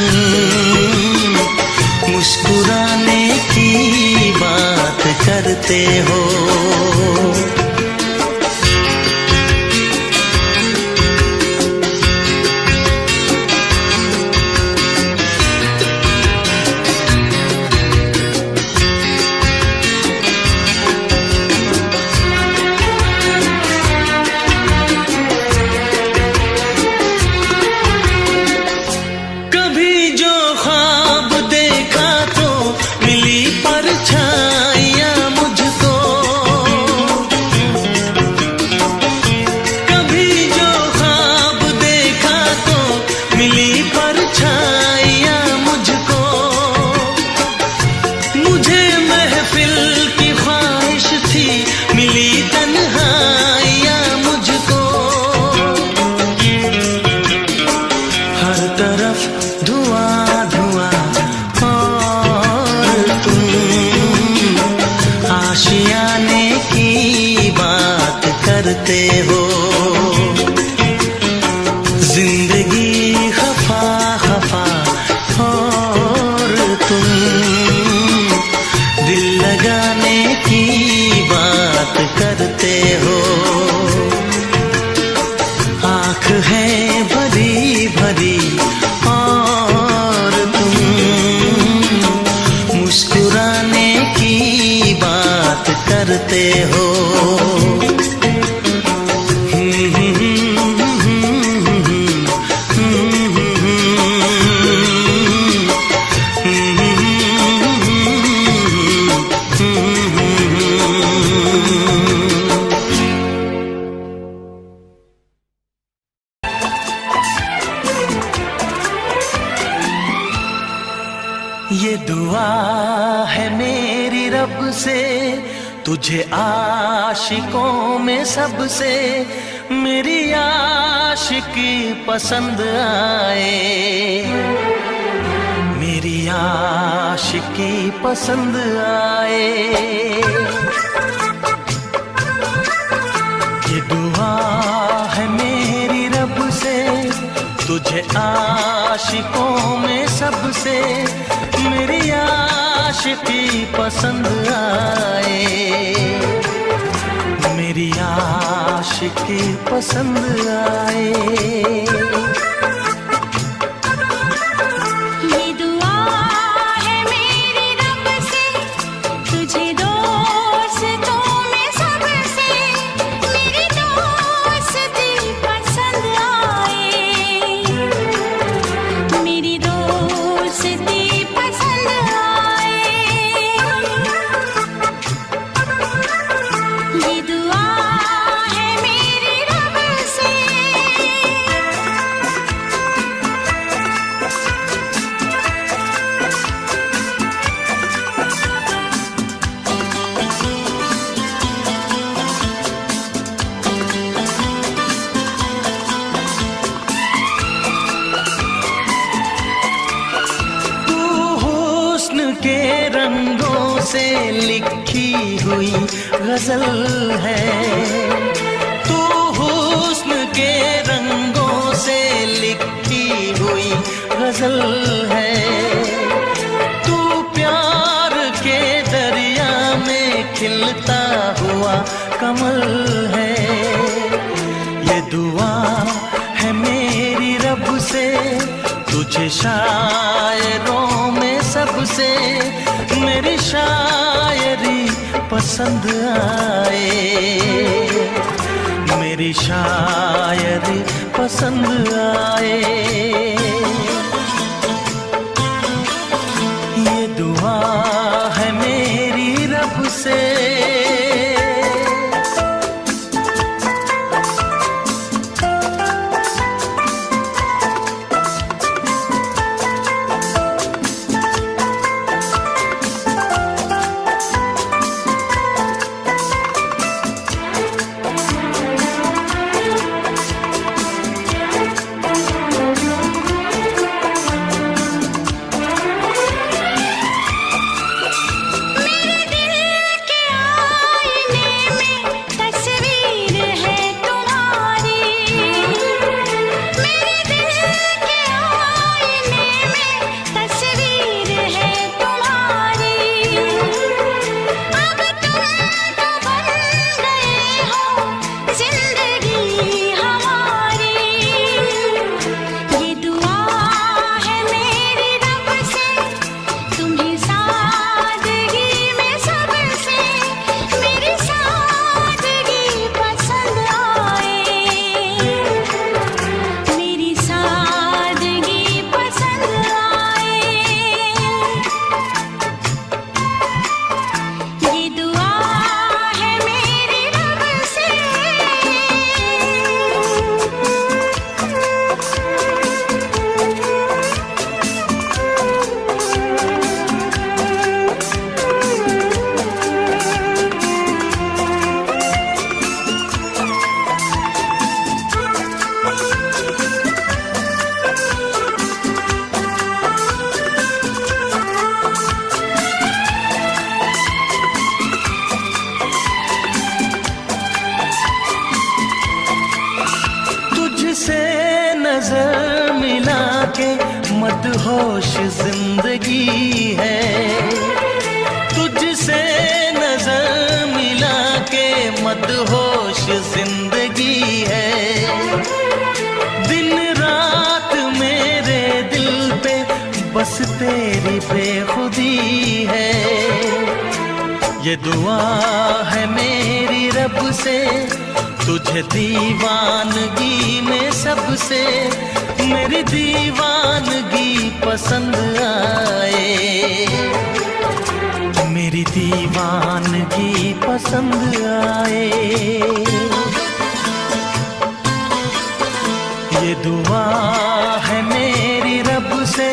[SPEAKER 2] मुस्कुराने की बात करते हो। जिंदगी खफा खफा और तुम दिल लगाने की बात करते हो। आँख है भरी भरी और तुम मुस्कुराने की बात करते हो। ये दुआ है मेरी रब से तुझे आशिकों में सबसे मेरी आशिकी पसंद आए, मेरी आशिकी पसंद आए। ये दुआ है मेरी रब से तुझे आशिकों में सबसे मेरी आशिकी पसंद आए, मेरी आशिकी पसंद आए। के रंगों से लिखी हुई गजल है, तू हुस्न के रंगों से लिखी हुई गजल है। तू प्यार के दरिया में खिलता हुआ कमल है। ये दुआ है मेरी रब से तुझे शायरों में सबसे मेरी शायरी पसंद आए, मेरी शायरी पसंद आए। ये दुआ है मेरी रब से। नजर मिला के मदहोश जिंदगी है, तुझसे नजर मिला के मदहोश जिंदगी है। दिन रात मेरे दिल पे बस तेरी बेखुदी है। ये दुआ है मेरी रब से, तुझे दीवानगी में सबसे मेरी दीवानगी पसंद आए, मेरी दीवानगी पसंद आए। ये दुआ है मेरी रब से,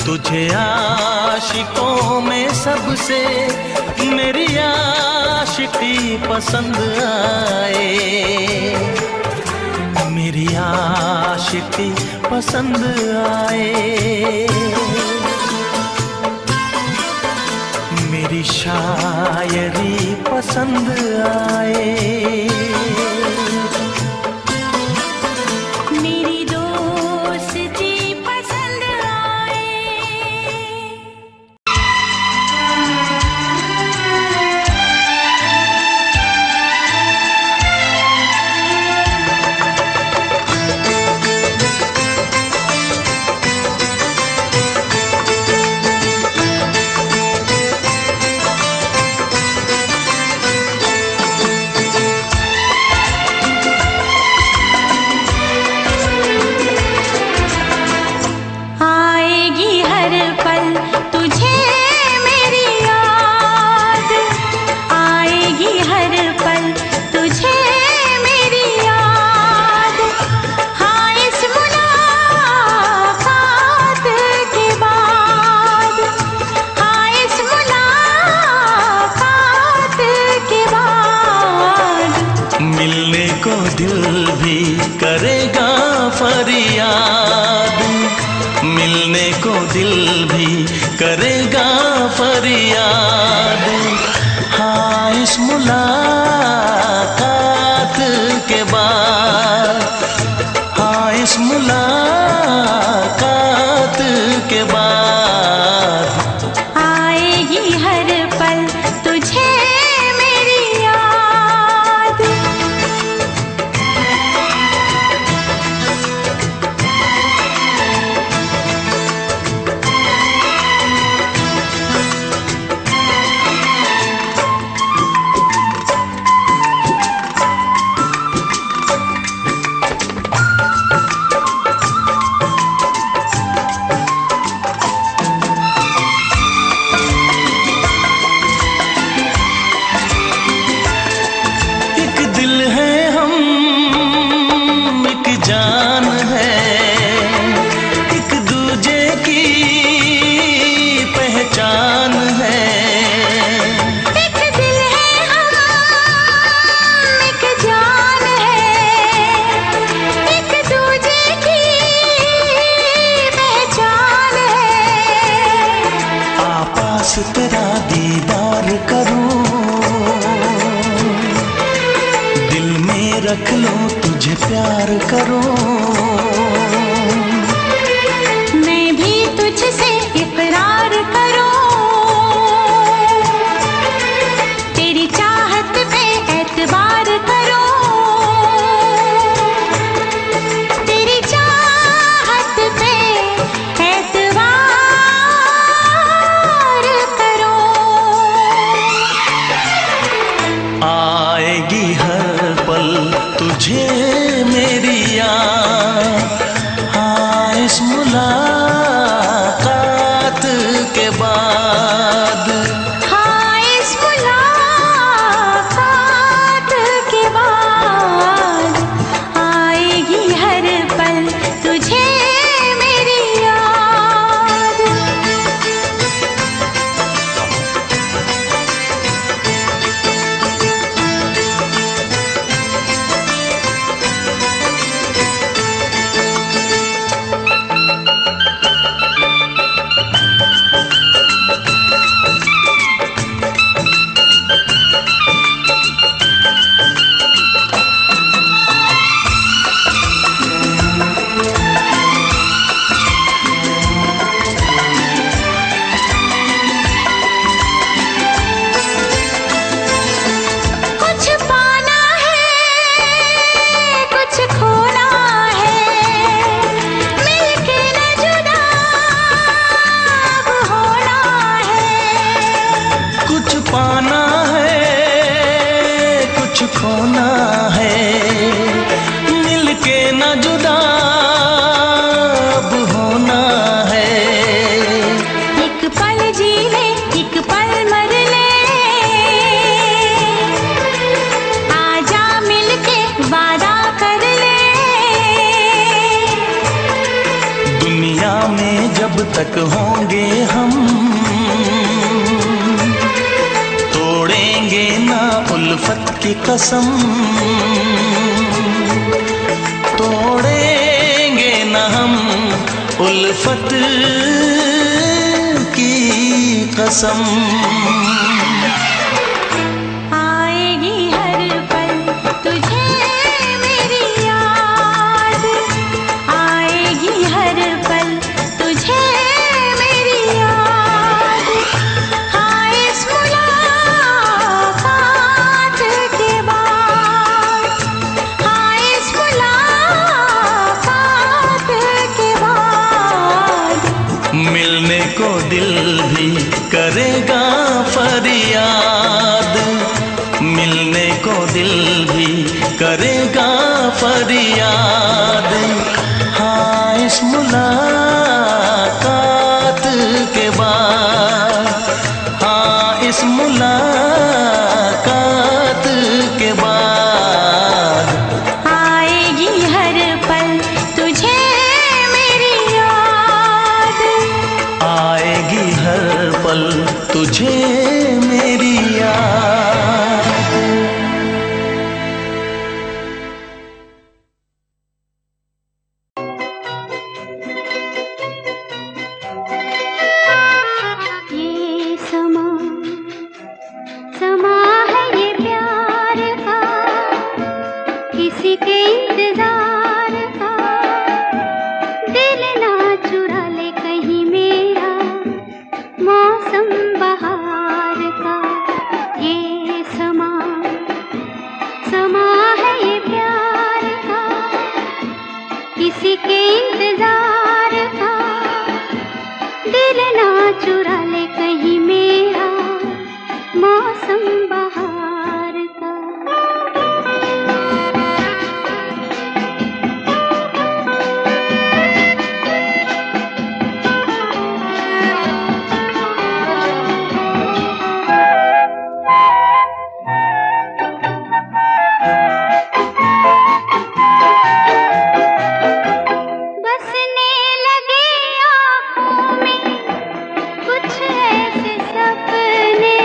[SPEAKER 2] तुझे आशिकों में सबसे मेरी आशिकी पसंद आए, मेरी आशिकी पसंद आए। मेरी शायरी पसंद आए, दिल भी करेगा फरियाद, मिलने को दिल भी करेगा फरियाद। हाँ इस मुलाकात के बाद, हाँ इस मुलाकात के बाद
[SPEAKER 1] आएगी हर पल तुझे मेरी याद।
[SPEAKER 2] तेरा दीदार करूं, दिल में रख लूं तुझे प्यार करूं।
[SPEAKER 1] मैं भी तुझसे इकरार करूं, तेरी चाहत पे एतबार करूं, तेरी चाहत पे
[SPEAKER 2] आएगी हर पल तुझे मेरी याद। दुनिया में जब तक होंगे हम, तोड़ेंगे ना उल्फत की कसम, तोड़ेंगे ना हम उल्फत की कसम।
[SPEAKER 1] आएगी हर पल तुझे मेरी याद, आएगी हर पल तुझे मेरी याद। हाँ इस मुलाकात के बाद, हाँ इस मुलाकात के बाद
[SPEAKER 2] मिलने को दिल भी करेगा फरियाद, मिलने को दिल भी करेगा फरियाद। हाँ इस मुलाकात के बाद, हाँ इस मुलाकात के बाद
[SPEAKER 1] आएगी हर पल तुझे मेरी याद,
[SPEAKER 2] आएगी हर पल तुझे मेरी याद।
[SPEAKER 1] ये समा समा है ये प्यार का, किसी के इंतजार का। दिल ना चुरा ले कहीं मेरा मौसम बहार का। ये समा समा है ये प्यार का, किसी के इंतजार का। दिल ना चुरा ले कहीं मेरा मौसम बहार का। बसने लगे आँखों में कुछ ऐसे सपने,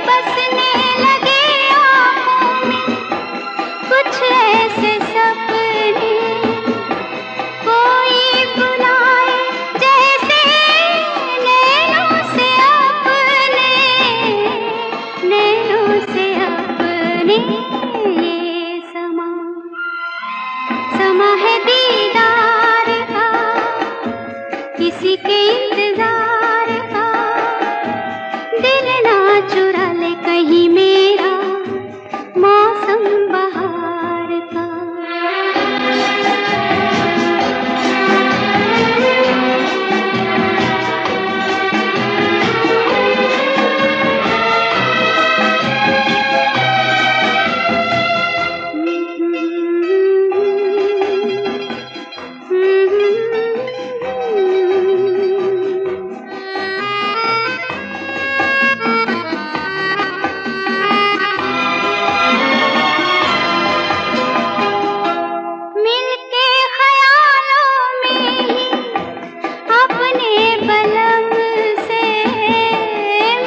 [SPEAKER 1] बसने लगे आँखों में कुछ ऐसे सपने। कोई बुलाए जैसे नैनों से अपने, नैनों से अपने। ये समा समा है दीदार का, किसी के इंतजार का। दिल ना चुरा ले कहीं मेरा मौसम बहार का। मिलके ख्यालों में ही अपने बलम से,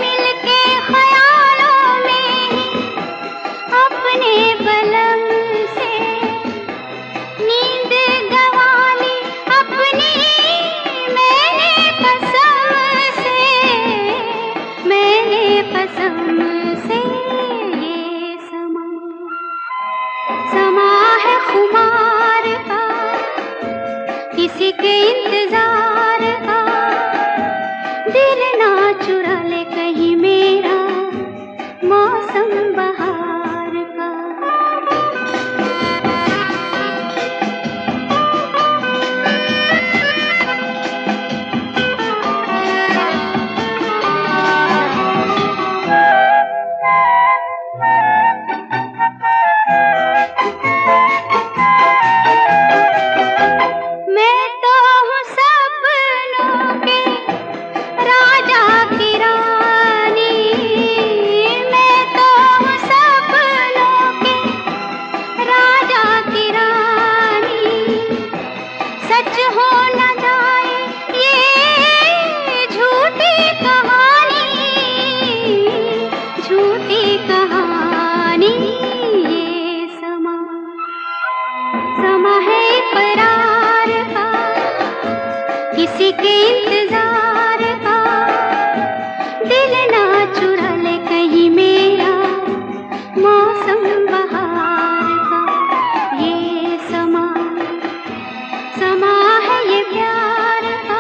[SPEAKER 1] मिलके ख्यालों में ही अपने बलम से। नींद गंवा ली अपनी मैंने कसम से, मैंने कसम से। ये समा समा है खुमार का, किसी के इंतजार का। दिल ना चुरा ले कहीं मेरा मौसम बहार का। मैं तो हूँ सपनों के राजा की रानी, मैं तो हूँ सपनों के राजा की रानी। सच हो न के इंतजार का, दिल ना चुरा ले कहीं मेरा मौसम बहार का। ये समा समा है ये प्यार का।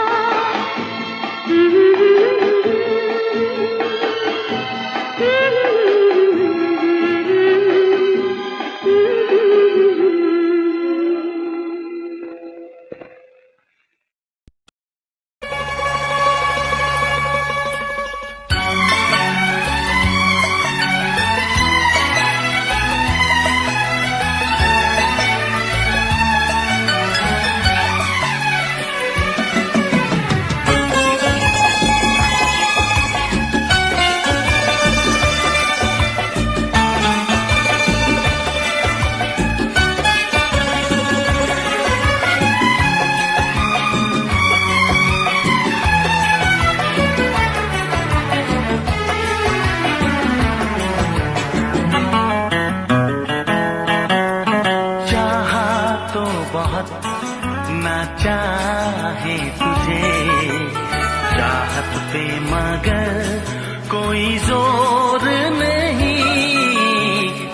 [SPEAKER 2] ना चाहे तुझे चाहत पे मगर कोई जोर नहीं।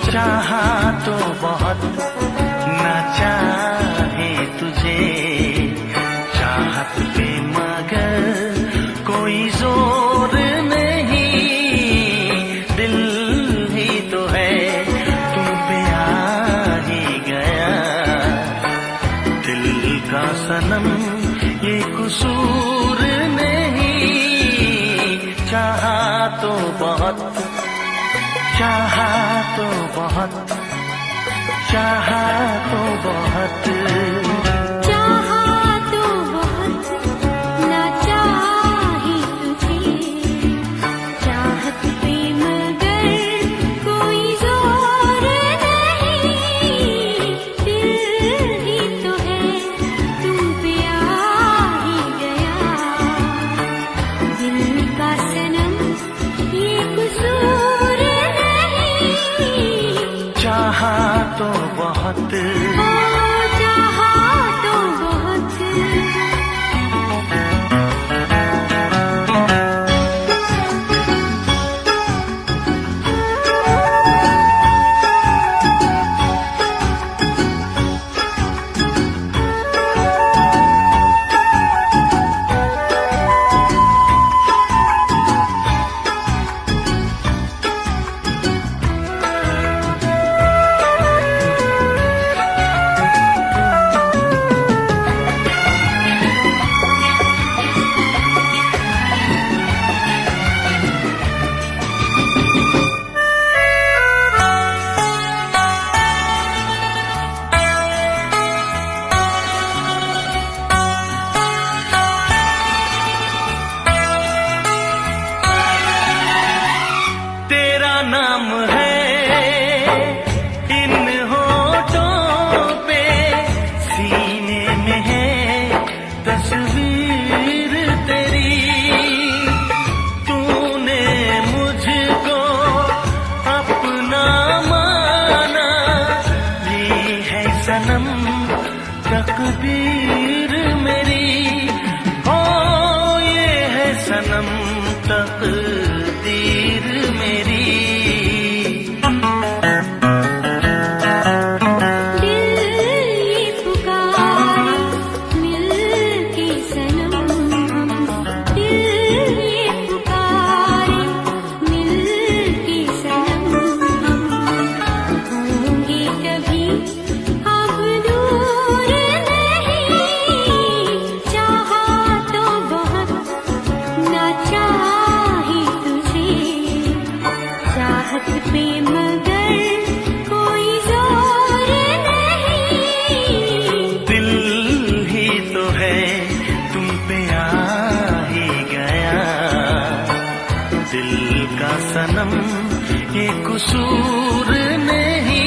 [SPEAKER 2] चाहा तो बहुत ना चाहे तुझे चाहत पे मगर कोई जोर नहीं। दिल ही तो है तुम पे आ ही गया, दिल का सनम ये कसूर नहीं। चाहा तो बहुत, चाहा तो बहुत, चाहा तो बहुत,
[SPEAKER 1] चाहा तो बहुत ना चाहे तुझे चाहत पे मगर कोई जोर नहीं। दिल ही तो है तुम पे आ ही गया, दिल का सनम ये कसूर नहीं।
[SPEAKER 2] चाहा तो बहुत,
[SPEAKER 1] चाहा तो बहुत।
[SPEAKER 2] तेरा नाम है इन होठों पे, सीने में है तस्वीर तेरी। तूने मुझको अपना माना, ये है सनम तकदीर मेरी। ओ ये है सनम तकदीर मेरी।
[SPEAKER 1] दिल ये पुकारे मिल के सनम, दिल ये पुकारे मिल के सनम। होंगे कभी अब दूर नहीं। चाहा तो बहुत ना चाहे तुझे चाहत पे मगर कोई जोर नहीं।
[SPEAKER 2] दिल ही तो है तुम पे आ ही गया, दिल का सनम ये कसूर नहीं।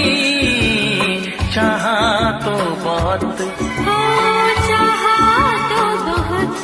[SPEAKER 2] चाहा तो बहुत,
[SPEAKER 1] हो चाहा तो बहुत।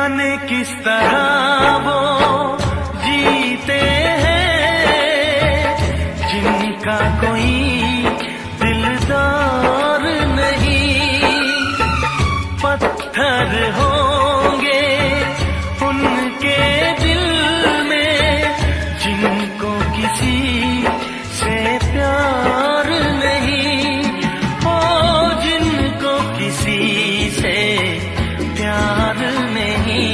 [SPEAKER 2] जाने किस तरह वो जीते हैं जिनका कोई दिलदार नहीं। पत्थर होंगे उनके दिल में जिनको किसी से प्यार नहीं। ओ जिनको किसी से प्यार नहीं।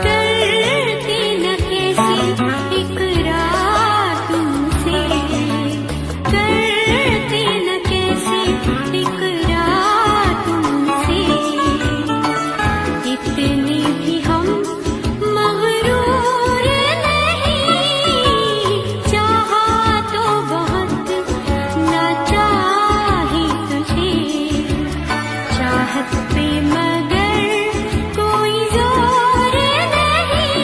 [SPEAKER 1] करती न कैसी इकरार तुमसे, करती न कैसी इकरार तुमसे। इतने भी हम मगरूर नहीं, चाहा तो बहुत ना चाही तुझे। चाहत पे मगर कोई जोर नहीं।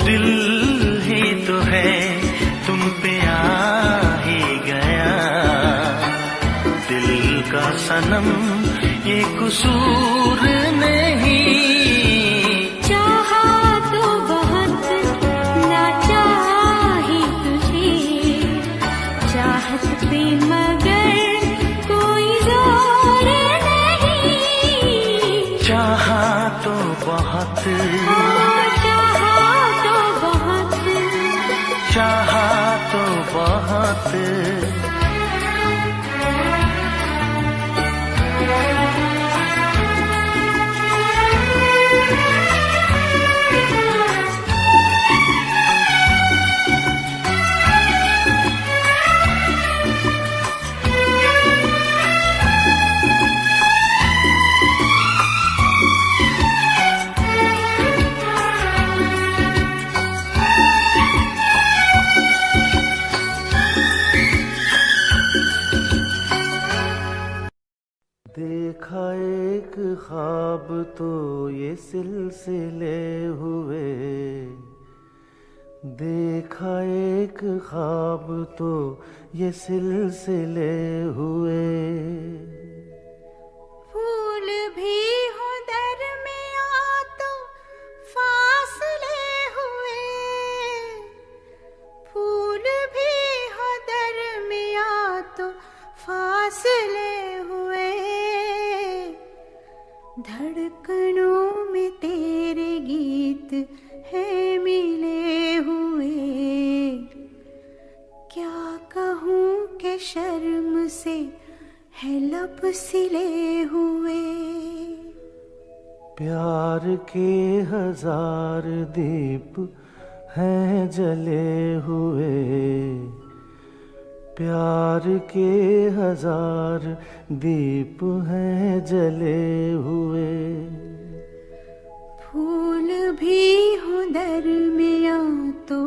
[SPEAKER 2] दिल ही तो है तुम पे आ ही गया। दिल का सनम ये कसूर नहीं।
[SPEAKER 1] चाहा तो बहुत ना चाही तुझे। चाहत पे मगर कोई जोर नहीं।
[SPEAKER 2] चाहा तो बहुत,
[SPEAKER 1] चाहा तो बहुत।
[SPEAKER 2] चाहा तो बहुत। देखा एक ख्वाब तो ये सिलसिले हुए। देखा एक ख्वाब तो ये सिलसिले हुए।
[SPEAKER 1] फूल भी हो दरमियां तो फासले हुए। फूल भी हो दरमियां तो फासले हुए। धड़कनों में तेरे गीत है मिले हुए। क्या कहूँ कि शर्म से है लब सिले हुए।
[SPEAKER 2] प्यार के हजार दीप हैं जले हुए। प्यार के हजार दीप हैं जले हुए।
[SPEAKER 1] फूल भी हो दरमियां तो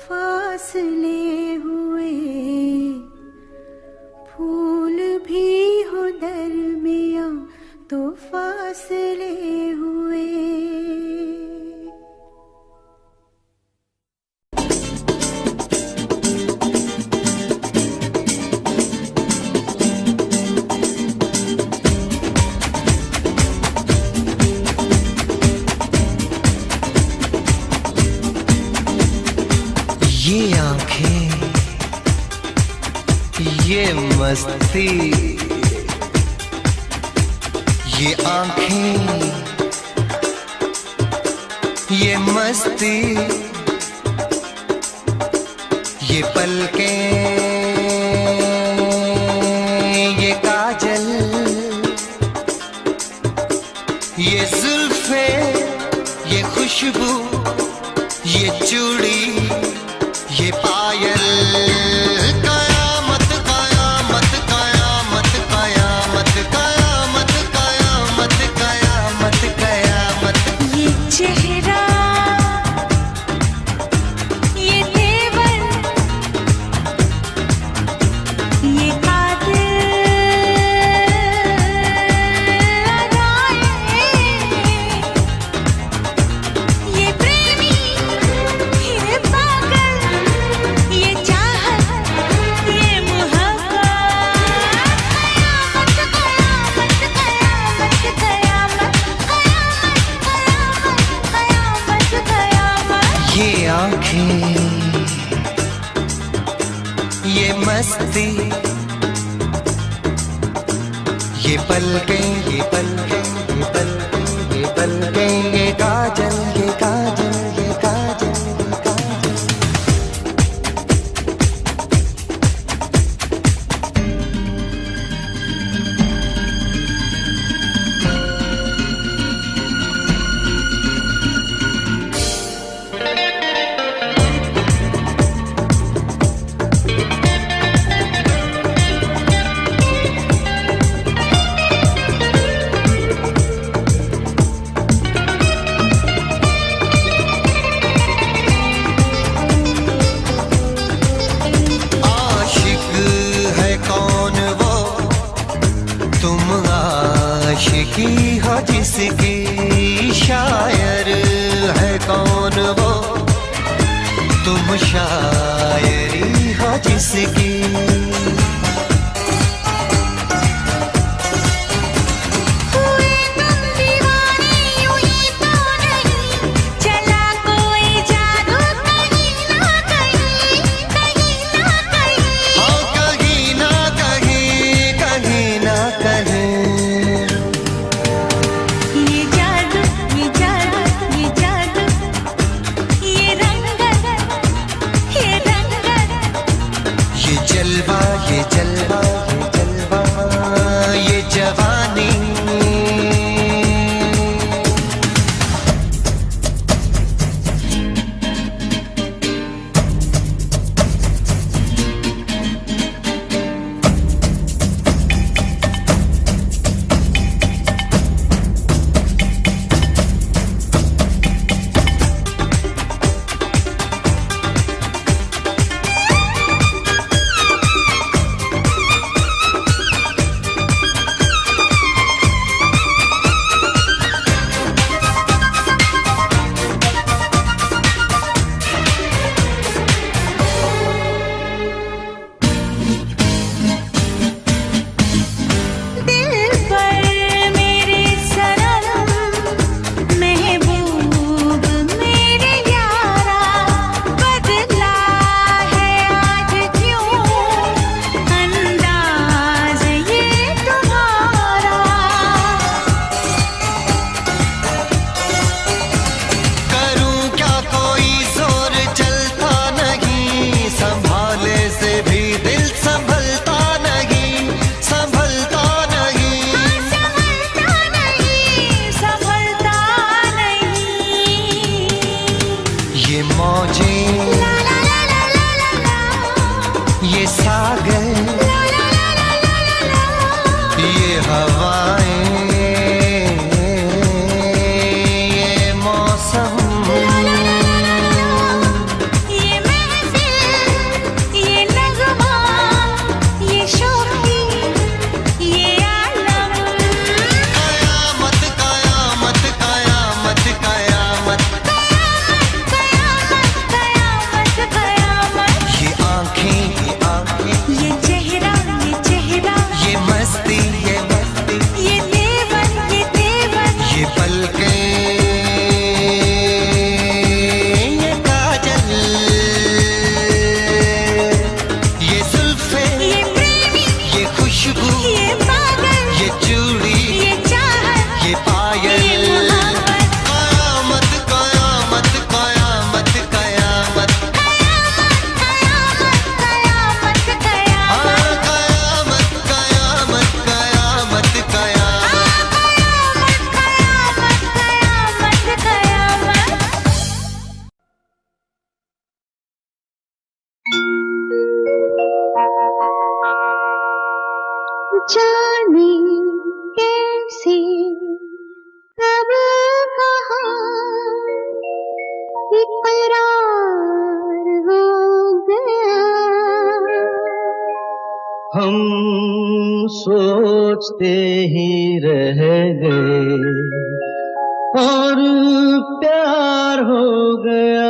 [SPEAKER 1] फासले हुए। फूल भी हो दरमियां तो फासले हुए।
[SPEAKER 2] ये आंखें, ये मस्ती, ये आंखें, ये मस्ती, ये पलकें, ये काजल, ये जुल्फें, ये खुशबू, ये चूड़ी, ये पायल। कयामत कयामत कयामत कयामत कयामत कयामत कयामत कयामत।
[SPEAKER 1] ये चेहरा, ये तेवर,
[SPEAKER 2] ये मस्ती, ये पलकें, ये पलकें, ये पलकें, ये पलकें, ये काजल, ये काजल, ये काजल, ये काजल। आशिकी हो जिसकी, शायर है कौन वो, तुम शायरी हो जिसकी। ये सागर, ये हवाएं, ये मौसम,
[SPEAKER 1] ये महफिल, ये नगमा, ये शोखी, ये आलम।
[SPEAKER 2] कयामत कयामत कयामत कयामत
[SPEAKER 1] कयामत कयामत।
[SPEAKER 2] ये आँखें, ये आँखें,
[SPEAKER 1] ये चेहरा,
[SPEAKER 2] ये मस्ती, ये मस्ती,
[SPEAKER 1] ये देवन,
[SPEAKER 2] ये पलकें, ये काजल, ये जुल्फे,
[SPEAKER 1] ये प्रेमी,
[SPEAKER 2] ये खुशबू,
[SPEAKER 1] ये पागल,
[SPEAKER 2] ये चूड़ी,
[SPEAKER 1] ये चाहत,
[SPEAKER 2] ये पायल।
[SPEAKER 1] ये मोहब्बत।
[SPEAKER 2] कयामत कयामत कयामत कयामत,
[SPEAKER 1] कयामत कयामत कयामत।
[SPEAKER 2] कयामत कयामत कयामत कयामत।
[SPEAKER 1] जाने कैसे कब कहाँ इकरार हो गया।
[SPEAKER 5] हम सोचते ही रह गए और प्यार हो गया।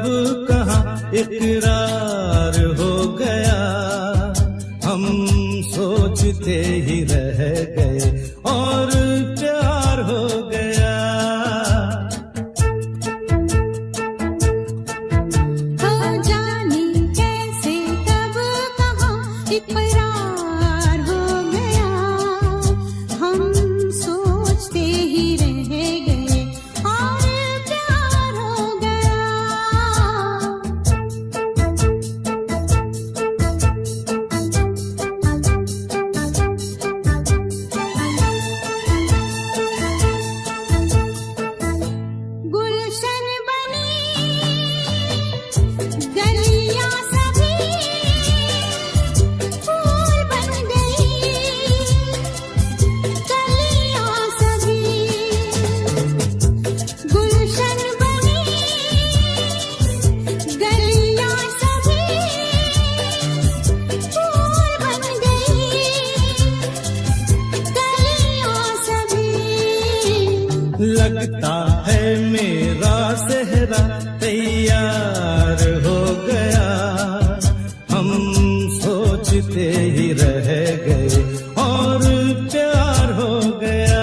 [SPEAKER 5] कब कहाँ इकरार हो गया, हम सोचते ही रह गए और प्यार हो गया।
[SPEAKER 1] हो जाने कैसे कब कहाँ इकरार हो गया, हम सोचते ही रह गए और प्यार हो गया। गुलशन बनी गलियां सभी फूल बन गई, गलियां सभी गुलशन बनी, गलियां सभी फूल बन गई, गलियां सभी।
[SPEAKER 5] लगता है मेरा सेहरा तैयार हो गया, हम सोचते ही रह गए और प्यार हो गया।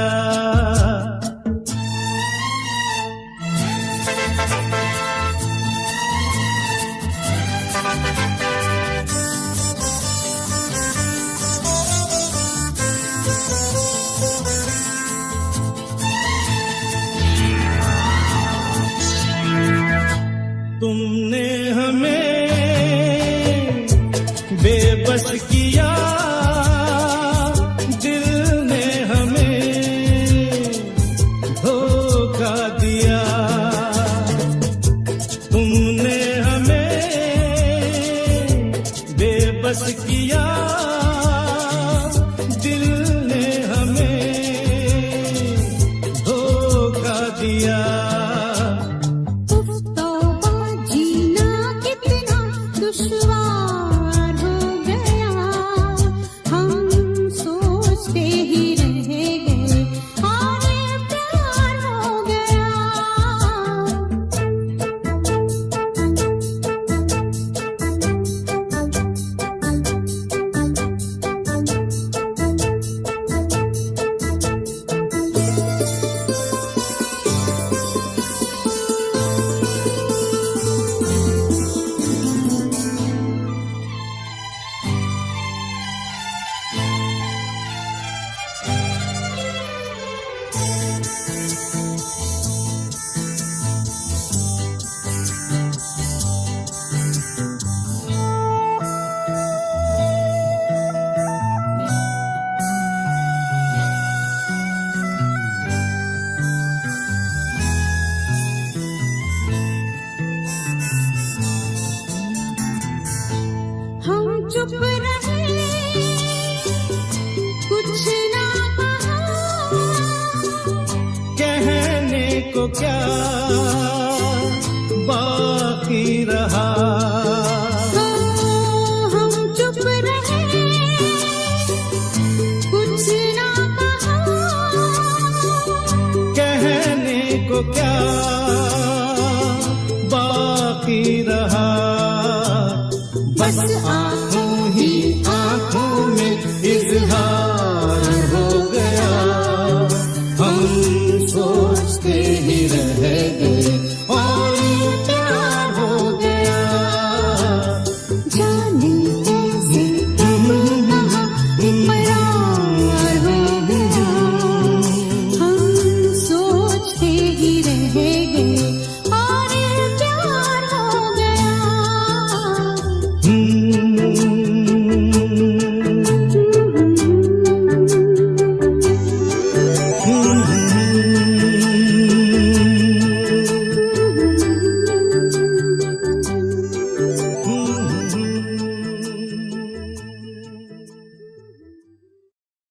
[SPEAKER 5] तुमने हमें बेबस किया, दिल ने हमें धोखा दिया। तुमने हमें बेबस किया, दिल ने हमें धोखा दिया।
[SPEAKER 1] जीना कितना दुश्वार हो गया, हम सोचते ही रह गए और प्यार हो गया। हम चुप रहे, कुछ ना कहा,
[SPEAKER 5] कहने को क्या बाकी रहा।
[SPEAKER 1] हम चुप रहे, कुछ ना कहा,
[SPEAKER 5] कहने को क्या बाकी रहा।